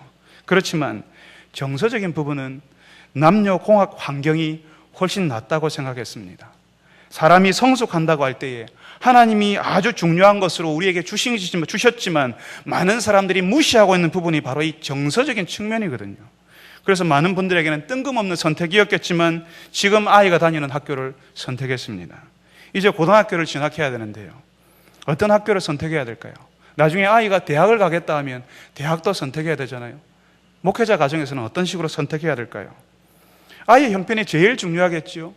그렇지만 정서적인 부분은 남녀공학 환경이 훨씬 낫다고 생각했습니다. 사람이 성숙한다고 할 때에 하나님이 아주 중요한 것으로 우리에게 주셨지만 많은 사람들이 무시하고 있는 부분이 바로 이 정서적인 측면이거든요. 그래서 많은 분들에게는 뜬금없는 선택이었겠지만 지금 아이가 다니는 학교를 선택했습니다. 이제 고등학교를 진학해야 되는데요, 어떤 학교를 선택해야 될까요? 나중에 아이가 대학을 가겠다 하면 대학도 선택해야 되잖아요. 목회자 가정에서는 어떤 식으로 선택해야 될까요? 아이의 형편이 제일 중요하겠지요.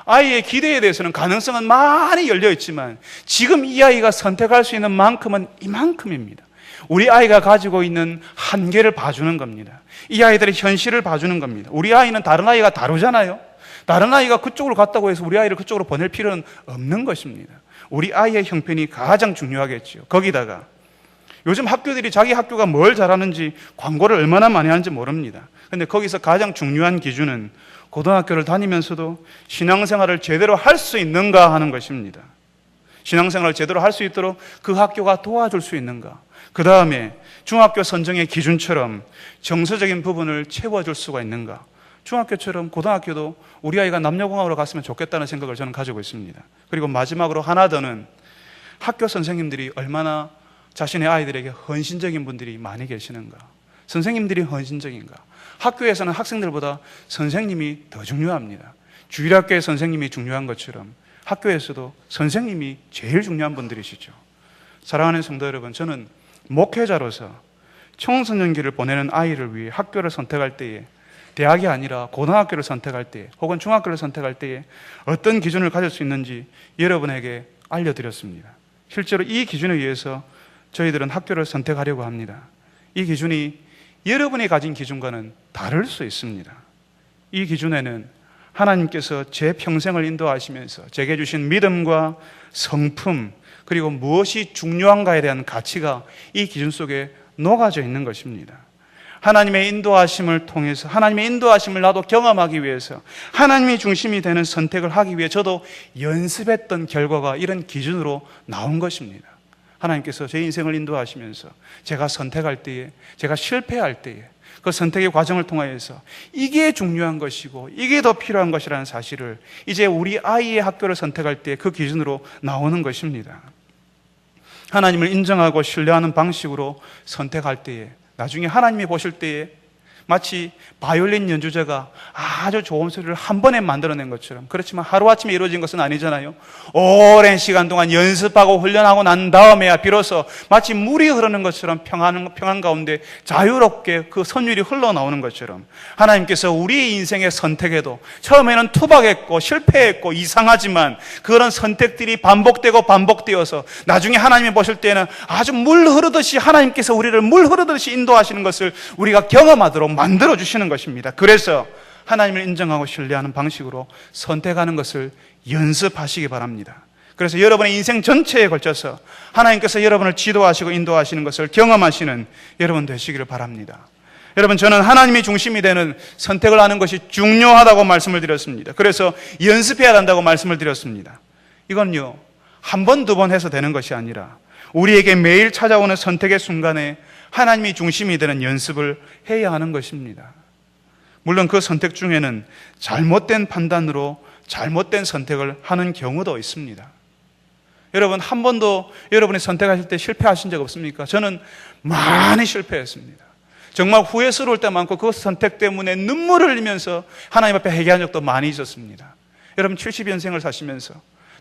아이의 기대에 대해서는 가능성은 많이 열려 있지만 지금 이 아이가 선택할 수 있는 만큼은 이만큼입니다. 우리 아이가 가지고 있는 한계를 봐주는 겁니다. 이 아이들의 현실을 봐주는 겁니다. 우리 아이는 다른 아이가 다르잖아요. 다른 아이가 그쪽으로 갔다고 해서 우리 아이를 그쪽으로 보낼 필요는 없는 것입니다. 우리 아이의 형편이 가장 중요하겠죠. 거기다가 요즘 학교들이 자기 학교가 뭘 잘하는지 광고를 얼마나 많이 하는지 모릅니다. 그런데 거기서 가장 중요한 기준은 고등학교를 다니면서도 신앙생활을 제대로 할 수 있는가 하는 것입니다. 신앙생활을 제대로 할 수 있도록 그 학교가 도와줄 수 있는가. 그 다음에 중학교 선정의 기준처럼 정서적인 부분을 채워줄 수가 있는가. 중학교처럼 고등학교도 우리 아이가 남녀공학으로 갔으면 좋겠다는 생각을 저는 가지고 있습니다. 그리고 마지막으로 하나 더는 학교 선생님들이 얼마나 자신의 아이들에게 헌신적인 분들이 많이 계시는가. 선생님들이 헌신적인가? 학교에서는 학생들보다 선생님이 더 중요합니다. 주일학교의 선생님이 중요한 것처럼 학교에서도 선생님이 제일 중요한 분들이시죠. 사랑하는 성도 여러분, 저는 목회자로서 청소년기를 보내는 아이를 위해 학교를 선택할 때에, 대학이 아니라 고등학교를 선택할 때 혹은 중학교를 선택할 때에 어떤 기준을 가질 수 있는지 여러분에게 알려드렸습니다. 실제로 이 기준에 의해서 저희들은 학교를 선택하려고 합니다. 이 기준이 여러분이 가진 기준과는 다를 수 있습니다. 이 기준에는 하나님께서 제 평생을 인도하시면서 제게 주신 믿음과 성품, 그리고 무엇이 중요한가에 대한 가치가 이 기준 속에 녹아져 있는 것입니다. 하나님의 인도하심을 통해서, 하나님의 인도하심을 나도 경험하기 위해서, 하나님이 중심이 되는 선택을 하기 위해 저도 연습했던 결과가 이런 기준으로 나온 것입니다. 하나님께서 제 인생을 인도하시면서 제가 선택할 때에, 제가 실패할 때에 그 선택의 과정을 통하여서 이게 중요한 것이고 이게 더 필요한 것이라는 사실을 이제 우리 아이의 학교를 선택할 때 그 기준으로 나오는 것입니다. 하나님을 인정하고 신뢰하는 방식으로 선택할 때에, 나중에 하나님이 보실 때에 마치 바이올린 연주자가 아주 좋은 소리를 한 번에 만들어낸 것처럼, 그렇지만 하루아침에 이루어진 것은 아니잖아요. 오랜 시간 동안 연습하고 훈련하고 난 다음에야 비로소 마치 물이 흐르는 것처럼 평안 가운데 자유롭게 그 선율이 흘러나오는 것처럼 하나님께서 우리의 인생의 선택에도 처음에는 투박했고 실패했고 이상하지만 그런 선택들이 반복되고 반복되어서 나중에 하나님이 보실 때는 아주 물 흐르듯이 하나님께서 우리를 물 흐르듯이 인도하시는 것을 우리가 경험하도록 만들어주시는 것입니다. 그래서 하나님을 인정하고 신뢰하는 방식으로 선택하는 것을 연습하시기 바랍니다. 그래서 여러분의 인생 전체에 걸쳐서 하나님께서 여러분을 지도하시고 인도하시는 것을 경험하시는 여러분 되시기를 바랍니다. 여러분, 저는 하나님이 중심이 되는 선택을 하는 것이 중요하다고 말씀을 드렸습니다. 그래서 연습해야 한다고 말씀을 드렸습니다. 이건요, 한 번, 두 번 해서 되는 것이 아니라 우리에게 매일 찾아오는 선택의 순간에 하나님이 중심이 되는 연습을 해야 하는 것입니다. 물론 그 선택 중에는 잘못된 판단으로 잘못된 선택을 하는 경우도 있습니다. 여러분, 한 번도 여러분이 선택하실 때 실패하신 적 없습니까? 저는 많이 실패했습니다. 정말 후회스러울 때 많고 그 선택 때문에 눈물을 흘리면서 하나님 앞에 회개한 적도 많이 있었습니다. 여러분, 70년생을 사시면서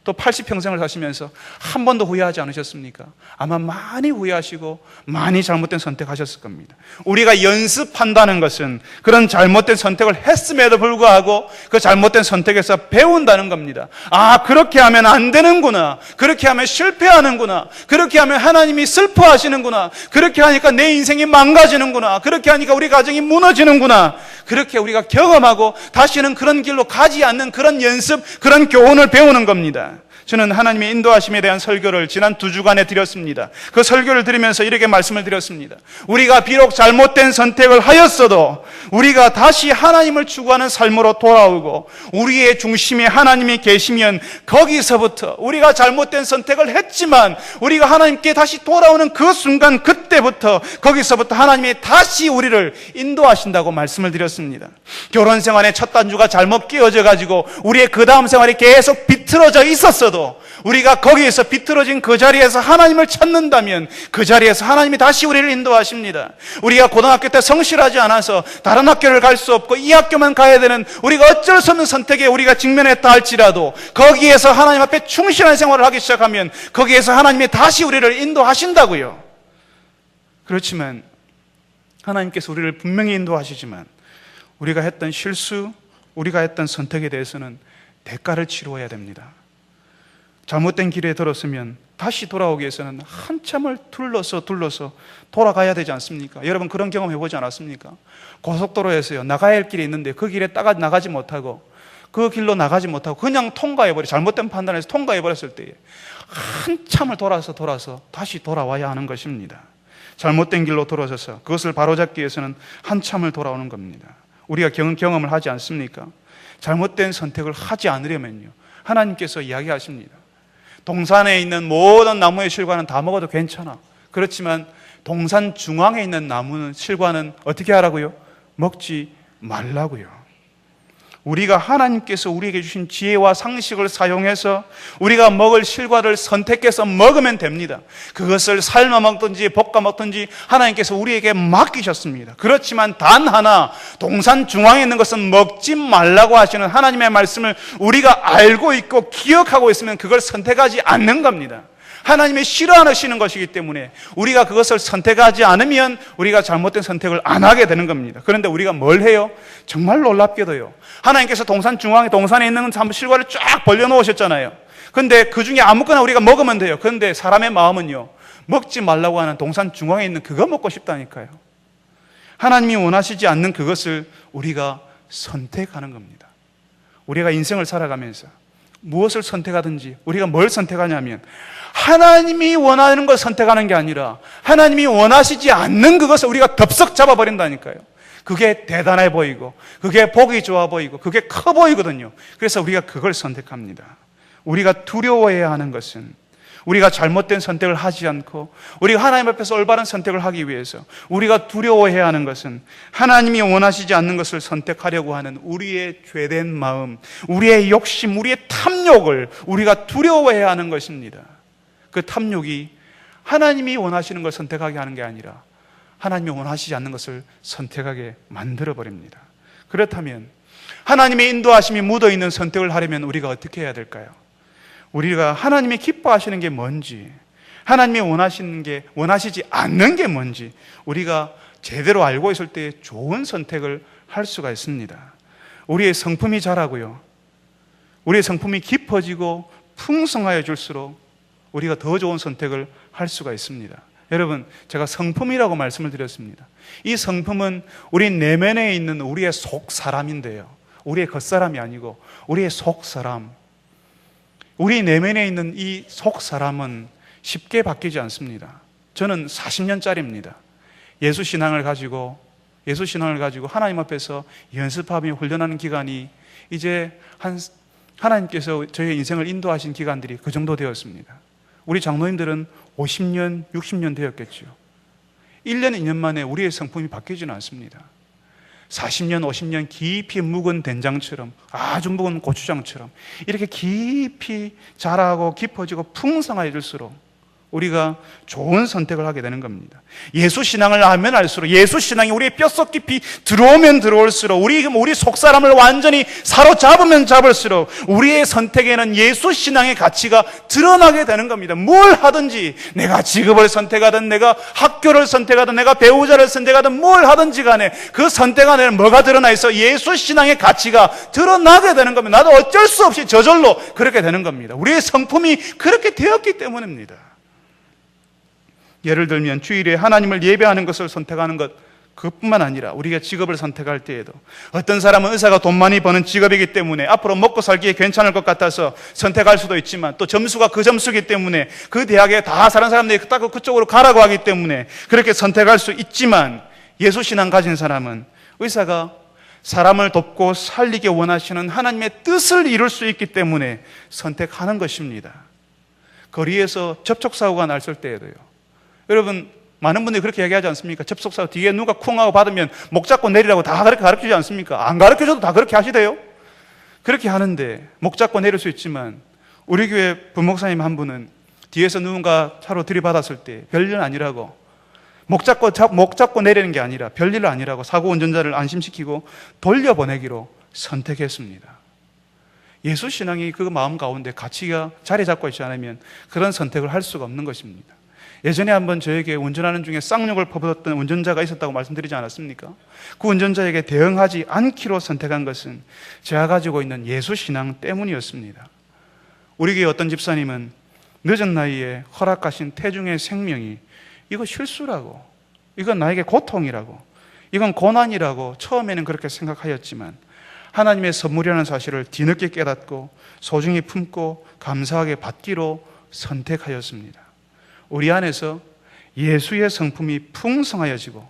또 80평생을 사시면서 한 번도 후회하지 않으셨습니까? 아마 많이 후회하시고 많이 잘못된 선택하셨을 겁니다. 우리가 연습한다는 것은 그런 잘못된 선택을 했음에도 불구하고 그 잘못된 선택에서 배운다는 겁니다. 아, 그렇게 하면 안 되는구나. 그렇게 하면 실패하는구나. 그렇게 하면 하나님이 슬퍼하시는구나. 그렇게 하니까 내 인생이 망가지는구나. 그렇게 하니까 우리 가정이 무너지는구나. 그렇게 우리가 경험하고 다시는 그런 길로 가지 않는 그런 연습, 그런 교훈을 배우는 겁니다. 저는 하나님의 인도하심에 대한 설교를 지난 2주간에 드렸습니다. 그 설교를 들으면서 이렇게 말씀을 드렸습니다. 우리가 비록 잘못된 선택을 하였어도 우리가 다시 하나님을 추구하는 삶으로 돌아오고 우리의 중심에 하나님이 계시면 거기서부터 우리가 잘못된 선택을 했지만 우리가 하나님께 다시 돌아오는 그 순간, 그때부터 거기서부터 하나님이 다시 우리를 인도하신다고 말씀을 드렸습니다. 결혼 생활의 첫 단추가 잘못 끼워져 가지고 우리의 그 다음 생활이 계속 비틀어져 있었어도 우리가 거기에서 비틀어진 그 자리에서 하나님을 찾는다면 그 자리에서 하나님이 다시 우리를 인도하십니다. 우리가 고등학교 때 성실하지 않아서 다른 학교를 갈 수 없고 이 학교만 가야 되는 우리가 어쩔 수 없는 선택에 우리가 직면했다 할지라도 거기에서 하나님 앞에 충실한 생활을 하기 시작하면 거기에서 하나님이 다시 우리를 인도하신다고요. 그렇지만 하나님께서 우리를 분명히 인도하시지만 우리가 했던 실수, 우리가 했던 선택에 대해서는 대가를 치루어야 됩니다. 잘못된 길에 들었으면 다시 돌아오기 위해서는 한참을 둘러서 돌아가야 되지 않습니까? 여러분, 그런 경험 해보지 않았습니까? 고속도로에서요, 나가야 할 길이 있는데 그 길에 나가지 못하고 그 길로 나가지 못하고 그냥 잘못된 판단에서 통과해버렸을 때에 한참을 돌아서 다시 돌아와야 하는 것입니다. 잘못된 길로 돌아서서 그것을 바로잡기 위해서는 한참을 돌아오는 겁니다. 우리가 경험을 하지 않습니까? 잘못된 선택을 하지 않으려면요, 하나님께서 이야기하십니다. 동산에 있는 모든 나무의 실과는 다 먹어도 괜찮아. 그렇지만 동산 중앙에 있는 나무는 실과는 어떻게 하라고요? 먹지 말라고요. 우리가 하나님께서 우리에게 주신 지혜와 상식을 사용해서 우리가 먹을 실과를 선택해서 먹으면 됩니다. 그것을 삶아 먹든지 볶아 먹든지 하나님께서 우리에게 맡기셨습니다. 그렇지만 단 하나, 동산 중앙에 있는 것은 먹지 말라고 하시는 하나님의 말씀을 우리가 알고 있고 기억하고 있으면 그걸 선택하지 않는 겁니다. 하나님이 싫어하시는 것이기 때문에 우리가 그것을 선택하지 않으면 우리가 잘못된 선택을 안 하게 되는 겁니다. 그런데 우리가 뭘 해요? 정말 놀랍게도요, 하나님께서 동산 중앙에, 동산에 있는 실과를 쫙 벌려놓으셨잖아요. 그런데 그 중에 아무거나 우리가 먹으면 돼요. 그런데 사람의 마음은요, 먹지 말라고 하는 동산 중앙에 있는 그거 먹고 싶다니까요. 하나님이 원하시지 않는 그것을 우리가 선택하는 겁니다. 우리가 인생을 살아가면서 무엇을 선택하든지 우리가 뭘 선택하냐면 하나님이 원하는 걸 선택하는 게 아니라 하나님이 원하시지 않는 그것을 우리가 덥석 잡아버린다니까요. 그게 대단해 보이고 그게 보기 좋아 보이고 그게 커 보이거든요. 그래서 우리가 그걸 선택합니다. 우리가 두려워해야 하는 것은 우리가 잘못된 선택을 하지 않고 우리가 하나님 앞에서 올바른 선택을 하기 위해서 우리가 두려워해야 하는 것은 하나님이 원하시지 않는 것을 선택하려고 하는 우리의 죄된 마음, 우리의 욕심, 우리의 탐욕을 우리가 두려워해야 하는 것입니다. 그 탐욕이 하나님이 원하시는 걸 선택하게 하는 게 아니라 하나님이 원하시지 않는 것을 선택하게 만들어버립니다. 그렇다면 하나님의 인도하심이 묻어있는 선택을 하려면 우리가 어떻게 해야 될까요? 우리가 하나님이 기뻐하시는 게 뭔지, 하나님이 원하시지 않는 게 뭔지 우리가 제대로 알고 있을 때 좋은 선택을 할 수가 있습니다. 우리의 성품이 자라고요, 우리의 성품이 깊어지고 풍성해질수록 우리가 더 좋은 선택을 할 수가 있습니다. 여러분, 제가 성품이라고 말씀을 드렸습니다. 이 성품은 우리 내면에 있는 우리의 속 사람인데요, 우리의 겉사람이 아니고 우리의 속 사람, 우리 내면에 있는 이 속 사람은 쉽게 바뀌지 않습니다. 저는 40년짜리입니다. 예수신앙을 가지고 하나님 앞에서 연습하며 훈련하는 기간이 이제 하나님께서 저의 인생을 인도하신 기간들이 그 정도 되었습니다. 우리 장로님들은 50년, 60년 되었겠죠. 1년, 2년 만에 우리의 성품이 바뀌지는 않습니다. 40년, 50년 깊이 묵은 된장처럼, 아주 묵은 고추장처럼 이렇게 깊이 자라고 깊어지고 풍성해질수록 우리가 좋은 선택을 하게 되는 겁니다. 예수 신앙을 하면 할수록, 예수 신앙이 우리의 뼛속 깊이 들어오면 들어올수록, 우리 속사람을 완전히 사로잡으면 잡을수록 우리의 선택에는 예수 신앙의 가치가 드러나게 되는 겁니다. 뭘 하든지, 내가 직업을 선택하든 내가 학교를 선택하든 내가 배우자를 선택하든 뭘 하든지 간에 그 선택 안에는 뭐가 드러나 있어? 예수 신앙의 가치가 드러나게 되는 겁니다. 나도 어쩔 수 없이 저절로 그렇게 되는 겁니다. 우리의 성품이 그렇게 되었기 때문입니다. 예를 들면 주일에 하나님을 예배하는 것을 선택하는 것, 그것뿐만 아니라 우리가 직업을 선택할 때에도 어떤 사람은 의사가 돈 많이 버는 직업이기 때문에 앞으로 먹고 살기에 괜찮을 것 같아서 선택할 수도 있지만, 또 점수가 그 점수이기 때문에 그 대학에 다 사는 사람들이 딱 그쪽으로 가라고 하기 때문에 그렇게 선택할 수 있지만, 예수신앙 가진 사람은 의사가 사람을 돕고 살리기 원하시는 하나님의 뜻을 이룰 수 있기 때문에 선택하는 것입니다. 거리에서 접촉사고가 났을 때에도요, 여러분, 많은 분들이 그렇게 얘기하지 않습니까? 접촉사고 뒤에 누가 쿵 하고 받으면 목 잡고 내리라고 다 그렇게 가르치지 않습니까? 안 가르쳐줘도 다 그렇게 하시대요? 그렇게 하는데 목 잡고 내릴 수 있지만, 우리 교회 부목사님 한 분은 뒤에서 누군가 차로 들이받았을 때 별일 아니라고, 목 잡고 내리는 게 아니라 별일 아니라고 사고 운전자를 안심시키고 돌려보내기로 선택했습니다. 예수 신앙이 그 마음 가운데 가치가 자리 잡고 있지 않으면 그런 선택을 할 수가 없는 것입니다. 예전에 한번 저에게 운전하는 중에 쌍욕을 퍼붓던 운전자가 있었다고 말씀드리지 않았습니까? 그 운전자에게 대응하지 않기로 선택한 것은 제가 가지고 있는 예수 신앙 때문이었습니다. 우리 교회 어떤 집사님은 늦은 나이에 허락하신 태중의 생명이 이거 실수라고, 이건 나에게 고통이라고, 이건 고난이라고 처음에는 그렇게 생각하였지만 하나님의 선물이라는 사실을 뒤늦게 깨닫고 소중히 품고 감사하게 받기로 선택하였습니다. 우리 안에서 예수의 성품이 풍성하여지고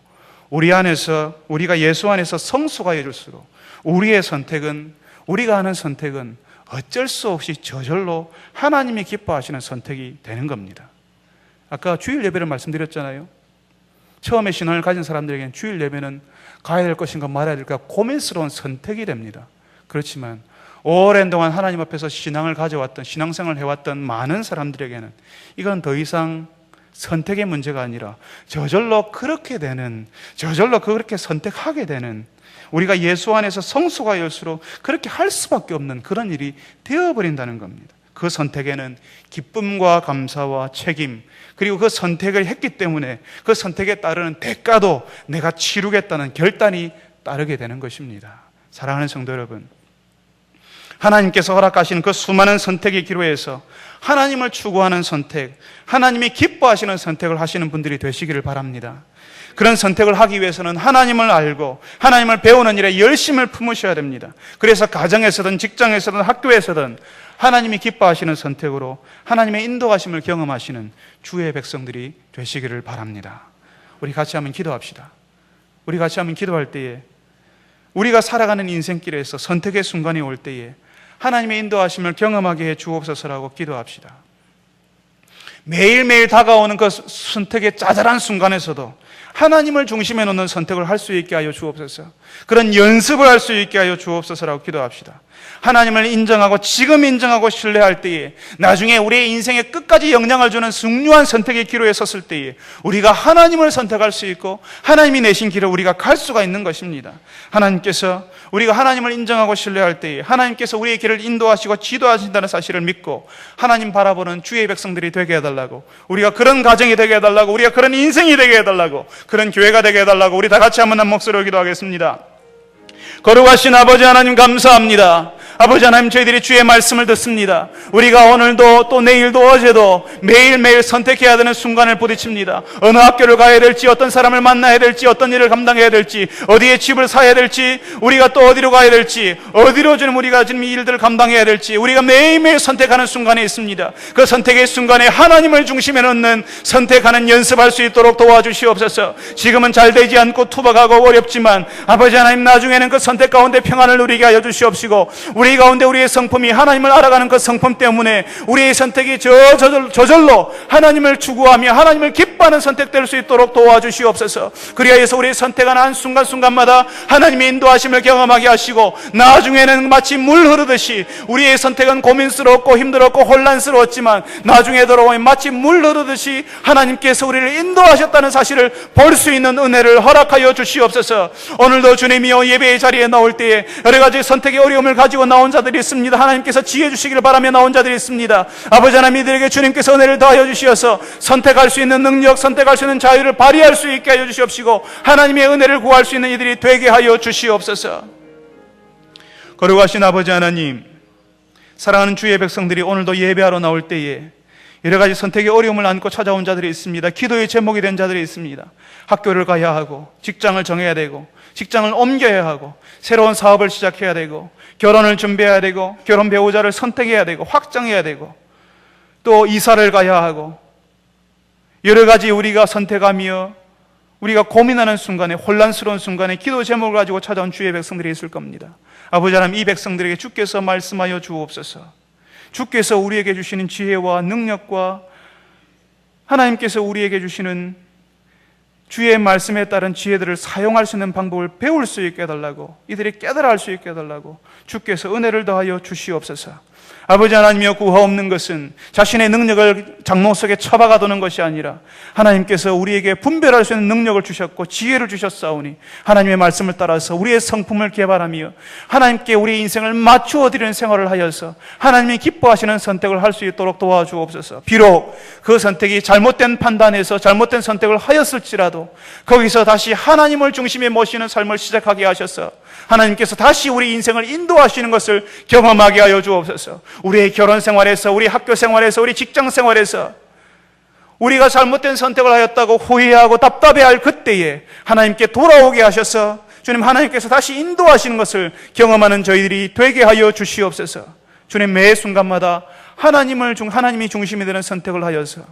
우리가 예수 안에서 성숙하여질수록 우리의 선택은, 우리가 하는 선택은 어쩔 수 없이 저절로 하나님이 기뻐하시는 선택이 되는 겁니다. 아까 주일 예배를 말씀드렸잖아요. 처음에 신앙을 가진 사람들에게는 주일 예배는 가야 될 것인가 말아야 될까 고민스러운 선택이 됩니다. 그렇지만 오랜 동안 하나님 앞에서 신앙을 가져왔던, 신앙생활을 해왔던 많은 사람들에게는 이건 더 이상 선택의 문제가 아니라 저절로 그렇게 되는, 저절로 그렇게 선택하게 되는, 우리가 예수 안에서 성소가 열수록 그렇게 할 수밖에 없는 그런 일이 되어버린다는 겁니다. 그 선택에는 기쁨과 감사와 책임, 그리고 그 선택을 했기 때문에 그 선택에 따르는 대가도 내가 치르겠다는 결단이 따르게 되는 것입니다. 사랑하는 성도 여러분, 하나님께서 허락하시는 그 수많은 선택의 기로에서 하나님을 추구하는 선택, 하나님이 기뻐하시는 선택을 하시는 분들이 되시기를 바랍니다. 그런 선택을 하기 위해서는 하나님을 알고 하나님을 배우는 일에 열심을 품으셔야 됩니다. 그래서 가정에서든 직장에서든 학교에서든 하나님이 기뻐하시는 선택으로 하나님의 인도하심을 경험하시는 주의 백성들이 되시기를 바랍니다. 우리 같이 한번 기도합시다. 우리 같이 한번 기도할 때에 우리가 살아가는 인생길에서 선택의 순간이 올 때에 하나님의 인도하심을 경험하게 해 주옵소서라고 기도합시다. 매일매일 다가오는 그 선택의 짜잘한 순간에서도 하나님을 중심에 놓는 선택을 할 수 있게 하여 주옵소서. 그런 연습을 할 수 있게 하여 주옵소서라고 기도합시다. 하나님을 인정하고 지금 인정하고 신뢰할 때에 나중에 우리의 인생에 끝까지 영향을 주는 중요한 선택의 기로에 섰을 때에 우리가 하나님을 선택할 수 있고 하나님이 내신 길을 우리가 갈 수가 있는 것입니다. 하나님께서 우리가 하나님을 인정하고 신뢰할 때에 하나님께서 우리의 길을 인도하시고 지도하신다는 사실을 믿고 하나님 바라보는 주의 백성들이 되게 해달라고, 우리가 그런 가정이 되게 해달라고, 우리가 그런 인생이 되게 해달라고, 그런 교회가 되게 해달라고 우리 다 같이 한번 한 목소리로 기도하겠습니다. 거룩하신 아버지 하나님 감사합니다. 아버지 하나님, 저희들이 주의 말씀을 듣습니다. 우리가 오늘도 또 내일도 어제도 매일매일 선택해야 되는 순간을 부딪힙니다. 어느 학교를 가야 될지, 어떤 사람을 만나야 될지, 어떤 일을 감당해야 될지, 어디에 집을 사야 될지, 우리가 또 어디로 가야 될지, 어디로 지금 우리가 지금 이 일들을 감당해야 될지 우리가 매일매일 선택하는 순간에 있습니다. 그 선택의 순간에 하나님을 중심에 놓는 선택하는 연습할 수 있도록 도와주시옵소서. 지금은 잘 되지 않고 투박하고 어렵지만 아버지 하나님, 나중에는 그 선택 가운데 평안을 누리게 하여 주시옵시고, 우리 가운데 우리의 성품이 하나님을 알아가는 그 성품 때문에 우리의 선택이 저절로 하나님을 추구하며 하나님을 기뻐하는 선택될 수 있도록 도와주시옵소서. 그리하여서 우리의 선택하는 한 순간순간마다 하나님의 인도하심을 경험하게 하시고, 나중에는 마치 물 흐르듯이 우리의 선택은 고민스럽고 힘들었고 혼란스러웠지만 나중에 돌아오면 마치 물 흐르듯이 하나님께서 우리를 인도하셨다는 사실을 볼 수 있는 은혜를 허락하여 주시옵소서. 오늘도 주님이여 예배의 자리에 나올 때에 여러 가지 선택의 어려움을 가지고 나온 자들이 있습니다. 하나님께서 지혜 주시기를 바라며 나온 자들이 있습니다. 아버지 하나님, 이들에게 주님께서 은혜를 더하여 주시어서 선택할 수 있는 능력, 선택할 수 있는 자유를 발휘할 수 있게 하여 주시옵시고, 하나님의 은혜를 구할 수 있는 이들이 되게 하여 주시옵소서. 거룩하신 아버지 하나님, 사랑하는 주의 백성들이 오늘도 예배하러 나올 때에 여러 가지 선택의 어려움을 안고 찾아온 자들이 있습니다. 기도의 제목이 된 자들이 있습니다. 학교를 가야 하고, 직장을 정해야 되고, 직장을 옮겨야 하고, 새로운 사업을 시작해야 되고, 결혼을 준비해야 되고, 결혼 배우자를 선택해야 되고, 확정해야 되고, 또 이사를 가야 하고, 여러 가지 우리가 선택하며 우리가 고민하는 순간에, 혼란스러운 순간에 기도 제목을 가지고 찾아온 주의 백성들이 있을 겁니다. 아버지 하나님, 이 백성들에게 주께서 말씀하여 주옵소서. 주께서 우리에게 주시는 지혜와 능력과 하나님께서 우리에게 주시는 주의 말씀에 따른 지혜들을 사용할 수 있는 방법을 배울 수 있게 해달라고, 이들이 깨달아 할 수 있게 해달라고 주께서 은혜를 더하여 주시옵소서. 아버지 하나님이여, 구하 없는 것은 자신의 능력을 장롱 속에 처박아두는 것이 아니라 하나님께서 우리에게 분별할 수 있는 능력을 주셨고 지혜를 주셨사오니 하나님의 말씀을 따라서 우리의 성품을 개발하며 하나님께 우리의 인생을 맞추어 드리는 생활을 하여서 하나님이 기뻐하시는 선택을 할 수 있도록 도와주옵소서. 비록 그 선택이 잘못된 판단에서 잘못된 선택을 하였을지라도 거기서 다시 하나님을 중심에 모시는 삶을 시작하게 하셔서 하나님께서 다시 우리 인생을 인도하시는 것을 경험하게 하여 주옵소서. 우리의 결혼 생활에서, 우리 학교 생활에서, 우리 직장 생활에서 우리가 잘못된 선택을 하였다고 후회하고 답답해할 그때에 하나님께 돌아오게 하셔서 주님, 하나님께서 다시 인도하시는 것을 경험하는 저희들이 되게 하여 주시옵소서. 주님, 매 순간마다 하나님이 중심이 되는 선택을 하여서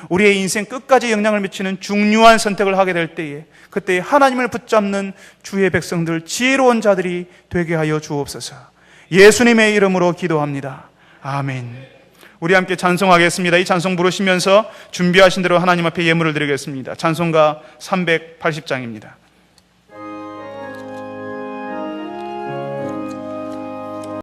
우리의 인생 끝까지 영향을 미치는 중요한 선택을 하게 될 때에 그때 하나님을 붙잡는 주의 백성들, 지혜로운 자들이 되게 하여 주옵소서. 예수님의 이름으로 기도합니다. 아멘. 우리 함께 찬송하겠습니다. 이 찬송 부르시면서 준비하신 대로 하나님 앞에 예물을 드리겠습니다. 찬송가 380장입니다.